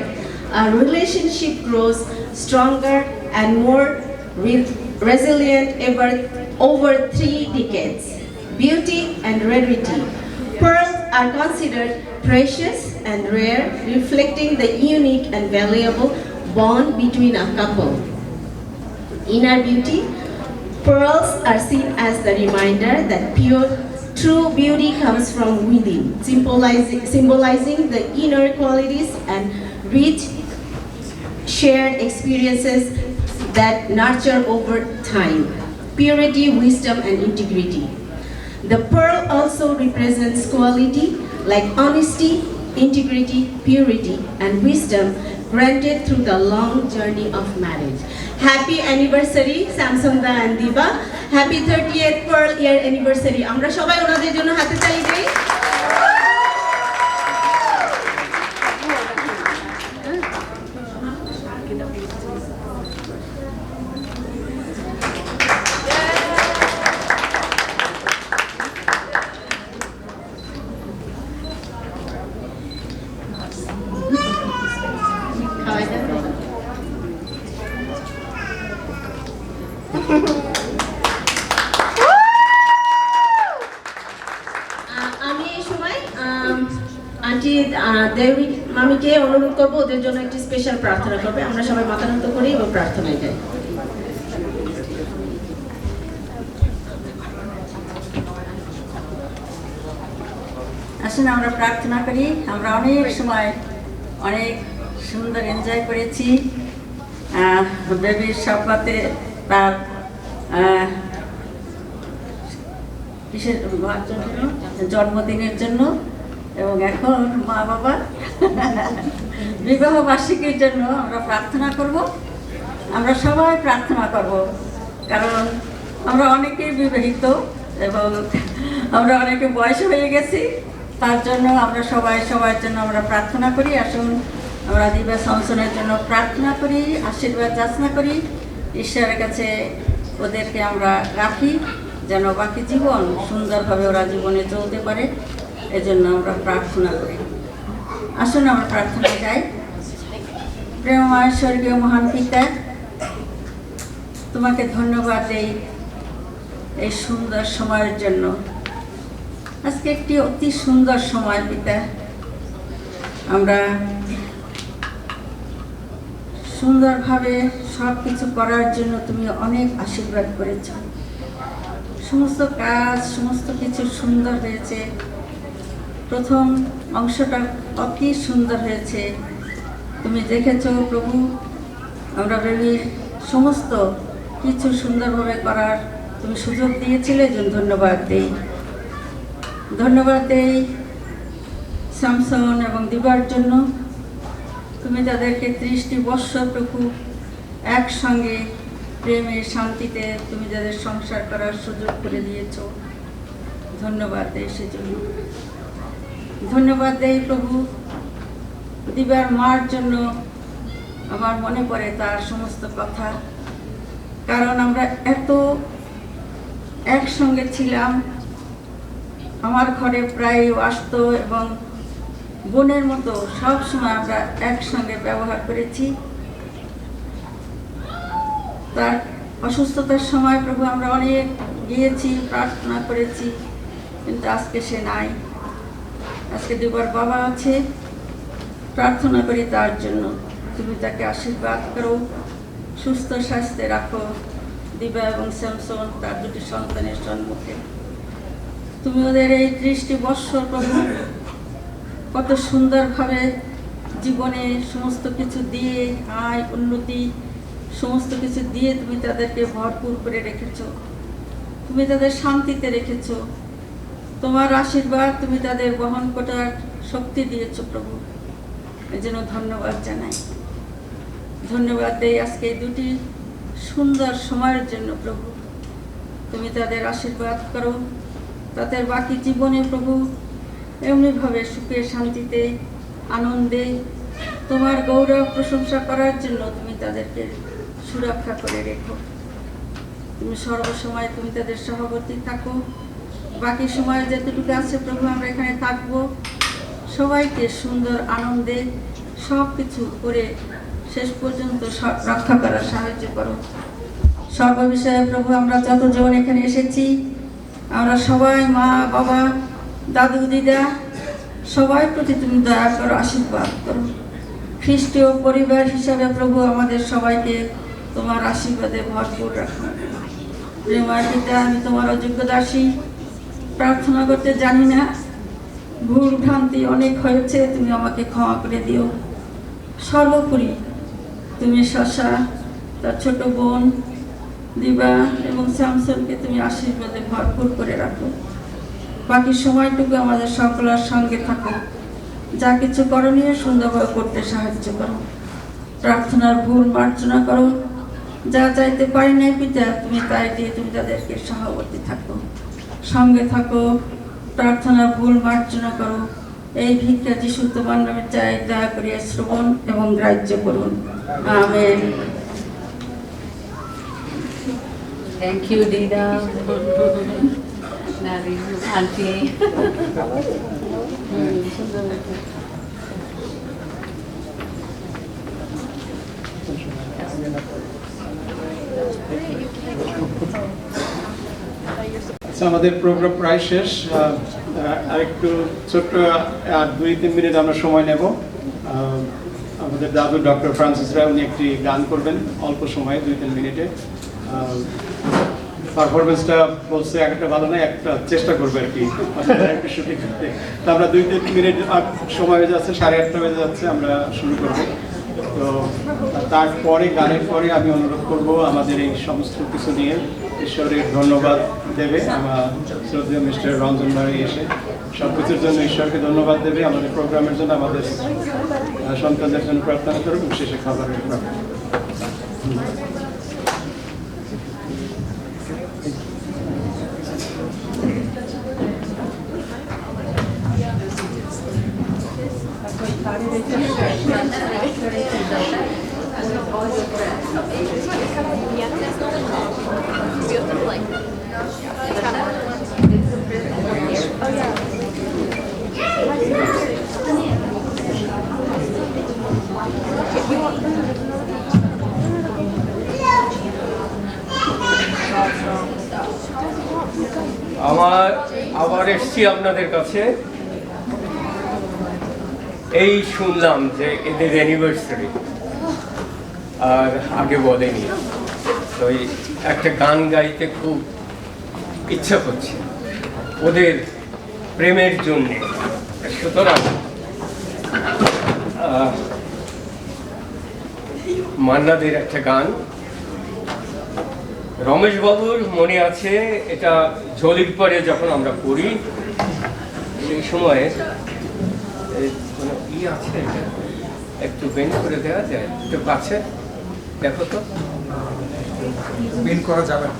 a relationship grows stronger and more resilient over 3 decades. Beauty and rarity. Pearls are considered precious and rare, reflecting the unique and valuable bond between a couple. Inner beauty. Pearls are seen as the reminder that pure, true beauty comes from within, symbolizing the inner qualities and rich shared experiences that nurture over time. Purity, wisdom, and integrity. The pearl also represents quality like honesty, integrity, purity, and wisdom granted through the long journey of marriage. Happy anniversary, Samsonda and Diva. Happy 30th Pearl Year anniversary. আমরা সবাই ওনাদের জন্য হাতে তালি দেই। আমি এই সময় আন্টি দেবী মামিকে অনুরোধ করবো ওদের জন্য একটি স্পেশাল প্রার্থনা করবে। আমরা সবাই মাথা নত করি এবং প্রার্থনায় যাই। আসুন আমরা প্রার্থনা করি। আমরা অনেক সময় অনেক সুন্দর এনজয় করেছি, বেবির সাফাতে তার কিসের জন্মদিনের জন্য এবং এখন মা বাবা বিবাহ বার্ষিকীর জন্য আমরা প্রার্থনা করব। আমরা সবাই প্রার্থনা করব, কারণ আমরা অনেকেই বিবাহিত এবং আমরা অনেকে বয়স হয়ে গেছি। তার জন্য আমরা সবার জন্য আমরা প্রার্থনা করি। আসুন আমরা দিবা সংসনের জন্য প্রার্থনা করি, আশীর্বাদ যাচনা করি। ঈশ্বরের কাছে ওদেরকে আমরা রাখি, যেন বাকি জীবন সুন্দরভাবে ওরা জীবনে চলতে পারে, এজন্য আমরা প্রার্থনা করি। আসুন আমরা প্রার্থনা যাই। প্রেমময় স্বর্গীয় মহান পিতা, তোমাকে ধন্যবাদ দেই এই সুন্দর সময়ের জন্য। আজকে একটি অতি সুন্দর সময় পিতা, আমরা সুন্দরভাবে সব কিছু করার জন্য তুমি অনেক আশীর্বাদ করেছ। সমস্ত কাজ সমস্ত কিছু সুন্দর হয়েছে। প্রথম অংশটা অতি সুন্দর হয়েছে। তুমি দেখেছো প্রভু, আমরা বেবির সমস্ত কিছু সুন্দরভাবে করার তুমি সুযোগ দিয়েছিলে, এজন্য ধন্যবাদ দেই। ধন্যবাদ দেই স্যামসন এবং দিবার জন্য। তুমি তাদেরকে 30টি বৎসর প্রভু একসঙ্গে প্রেমে শান্তিতে তুমি তাদের সংসার করার সুযোগ করে দিয়েছ। ধন্যবাদ দেই সেজন্য। ধন্যবাদ দেই প্রভু দিবার মার জন্য। আমার মনে পড়ে তার সমস্ত কথা, কারণ আমরা এত একসঙ্গে ছিলাম। আমার ঘরে প্রায় আসতো এবং বোনের মতো সব সময় আমরা একসঙ্গে ব্যবহার করেছি। তার অসুস্থতার সময় প্রভু আমরা অনেক গিয়েছি, প্রার্থনা করেছি, কিন্তু আজকে সে নাই। আজকে দুবার বাবা আছে, প্রার্থনা করি তার জন্য। তুমি তাকে আশীর্বাদ করো, সুস্থ স্বাস্থ্যে রাখো। দিবা এবং স্যামসন তার দুটি সন্তানের সম্মুখে তুমি ওদের এই 30টি বৎসর প্রভু কত সুন্দরভাবে জীবনে সমস্ত কিছু দিয়ে, আয় উন্নতি সমস্ত কিছু দিয়ে তুমি তাদেরকে ভরপুর করে রেখেছ। তুমি তাদের শান্তিতে রেখেছ। তোমার আশীর্বাদ তুমি তাদের বহন করার শক্তি দিয়েছ প্রভু, এই জন্য ধন্যবাদ জানাই। ধন্যবাদ দেই আজকে এই দুটি সুন্দর সময়ের জন্য প্রভু। তুমি তাদের আশীর্বাদ করো, তাদের বাকি জীবনে প্রভু এমনিভাবে সুখে শান্তিতে আনন্দে তোমার গৌরব প্রশংসা করার জন্য তুমি তাদেরকে সুরক্ষা করে রেখো। তুমি সর্বসময় তুমি তাদের সহবর্তী থাকো। বাকি সময় যেটুকু আছে প্রভু আমরা এখানে থাকবো, সবাইকে সুন্দর আনন্দে সব কিছু করে শেষ পর্যন্ত রক্ষা করার সাহায্য করো। সর্ববিষয়ে প্রভু আমরা যতজন এখানে এসেছি, আমরা সবাই মা বাবা দাদু দিদা সবাই প্রতি তুমি দয়া করো, আশীর্বাদ করো। খ্রিস্টীয় পরিবার হিসাবে প্রভু আমাদের সবাইকে তোমার আশীর্বাদে ভরপুর রাখো। প্রেমার পিতা, আমি তোমার অযোগ্য দাসী, প্রার্থনা করতে জানি না, ভুল ভ্রান্তি অনেক হয়েছে, তুমি আমাকে ক্ষমা করে দিও। সর্বোপরি তুমি শশা, তার ছোট বোন দিবা এবং স্যামসনকে তুমি আশীর্বাদে ভরপুর করে রাখো। বাকি সময়টুকু আমাদের সকলের সঙ্গে থাকো। যা কিছু করণীয় সুন্দরভাবে করতে সাহায্য করো। প্রার্থনার ভুল মার্জনা করো। যা চাইতে পারি নাই পিতা, তুমি তাই দিয়ে তুমি তাদেরকে সহবর্তী থাকো, সঙ্গে থাকো। প্রার্থনার ভুল মার্জনা করো। এই ভিক্ষা যিশু তোমার নামে চাই, দয়া করিয়া শ্রবণ এবং গ্রাহ্য করুন। Amen. Thank you, Dida. Nari, Auntie. আমাদের প্রোগ্রাম প্রায় শেষ। আরেকটু ছোট্ট 2-3 মিনিট আমরা সময় নেব। আমাদের দাদু ডক্টর ফ্রান্সিস রায় উনি একটি গান করবেন অল্প সময়ে 2-3 মিনিটে। পারফরমেন্সটা বলছে একটা ভালো নয়, একটা চেষ্টা করবে আর কি একটু শুটিং করতে। তো আমরা 2-3 মিনিট সময় হয়ে যাচ্ছে, 8:30 হয়ে যাচ্ছে, আমরা শুরু করবো। তো তারপরে গানের পরে আমি অনুরোধ করব আমাদের এই সমস্ত কিছু নিয়ে ঈশ্বরের ধন্যবাদ দেবে আমার শ্রদ্ধেয় মিস্টার রঞ্জন ভাই এসে সব কিছুর জন্য ঈশ্বরকে ধন্যবাদ দেবে, আমাদের প্রোগ্রামের জন্য, আমাদের সন্তানদের জন্য প্রার্থনা করব, শেষে খাবারের প্রার্থনা। আবার এসছি আপনাদের কাছে। এই শুনলাম যে এদের অ্যানিভার্সারি, আর আগে বলেনি, তো একটা গান গাইতে খুব ইচ্ছা করছে ওদের প্রেমের জন্যে। সুতরাং মান্নাদের একটা গান রমেশ বাবুর মনে আছে, এটা ঝোলির পরে যখন আমরা পড়ি সেই সময় আছে, একটু বেন করে দেওয়া যায়, একটু কাছে দেখো তো। বেন করা যাবে না,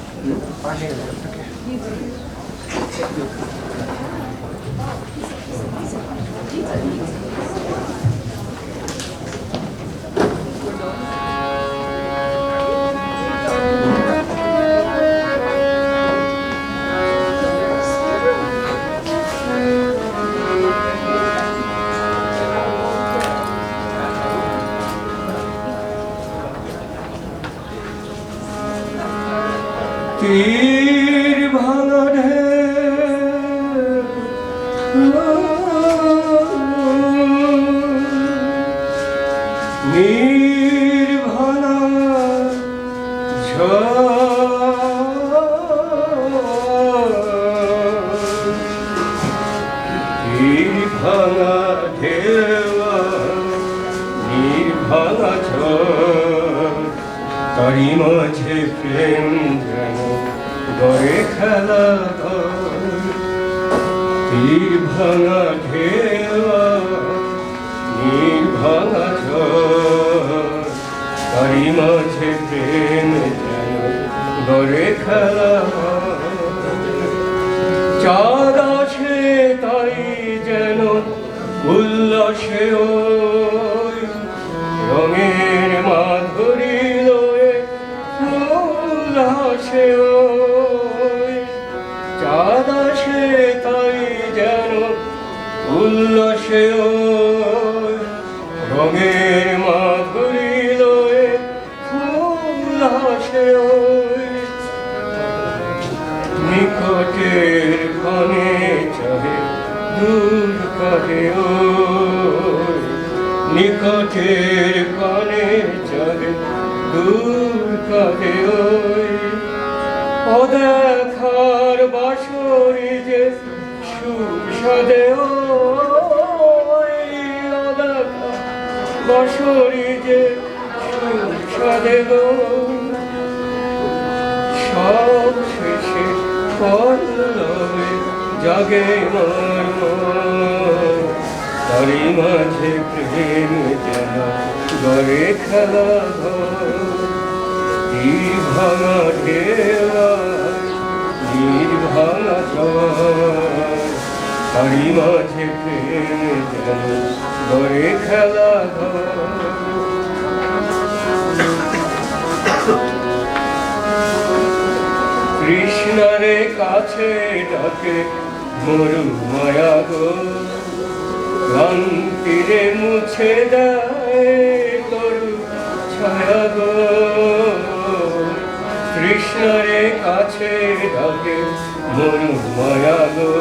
তীর ভাঙা নীর ভাঙা তীর ভাঙা ঢেওয়া নীর ভাঙা তারি মাঝে প্রেম যেন গড়ে খেলা, তীর ভাঙা ঢেওয়া নীর ভাঙা তারি মাঝে প্রেম যেন গড়ে খেলা, চাঁদ আছে তাই যেন উল্লাসে ওই রঙের মাধুরী লয়ে উল্লাসে ওই চাঁদ আসে তাই যেন উল্লাসে ওই রঙের মাধুরী লয়ে উল্লাসে ওই নিকটের ক্ষণে চাহে দূর করে ওই নিকটের ক্ষণে চাহে দূর করে ওই অদেখার বাসরি যে সুস্বাদে ওই অদেখার বাসরি যে সুস্বাদে সব শেষে পল্লবে জাগে মার তারি মাঝে প্রেম যেন গড়ে খেলা, তীর ভাঙা ঢেওয়া নীর ভাঙা তারি মাঝে প্রেম যেন গড়ে খেলা। কৃষ্ণরে কাছে ডাকে মরু মায়া গো, ক্লান্তিরে মুছে দেয় তরু ছায়া গো, কৃষ্ণরে কাছে ডাকে মরু মায়া গো,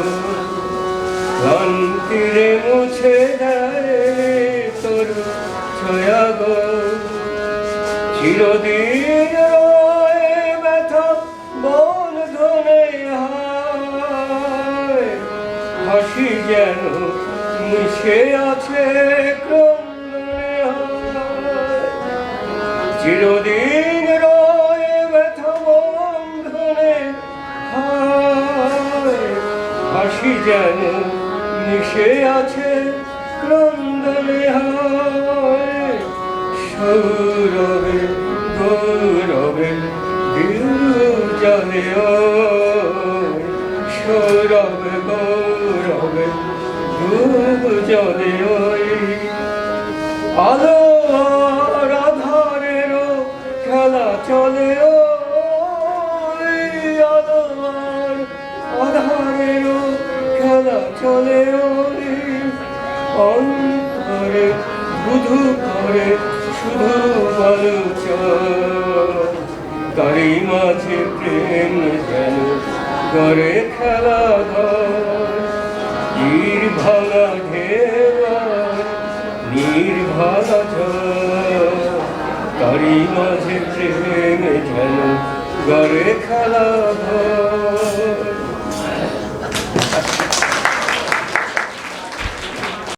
ক্লান্তিরে মুছে দেয় তরু ছায়া গো, চিরদিন রয়ে ব্যথা বন ধনে হায়, হাসি যেন মিশে আছে ক্রন্দনে হায়, চিরদিন রয়ে ব্যথা বন্ধনে হায় হাসি যেন মিশে আছে ক্রন্দনে হায় সৌরভে গৌরবে দিল জলে সৌরভে গৌরবে ডুব জলে আলো আর আধারেরও খেলা চলে আলো আর আধারেরও খেলা চলে অন্তরে বুধু করে শুধু আলোচনা তারই মাঝে প্রেম যেন করে খেলা ঘর ভাঙা ঢেউয়ার নির্ভাঙা ঝড় তারই মাঝে প্রেম যেন গড়ে খেলা ঘর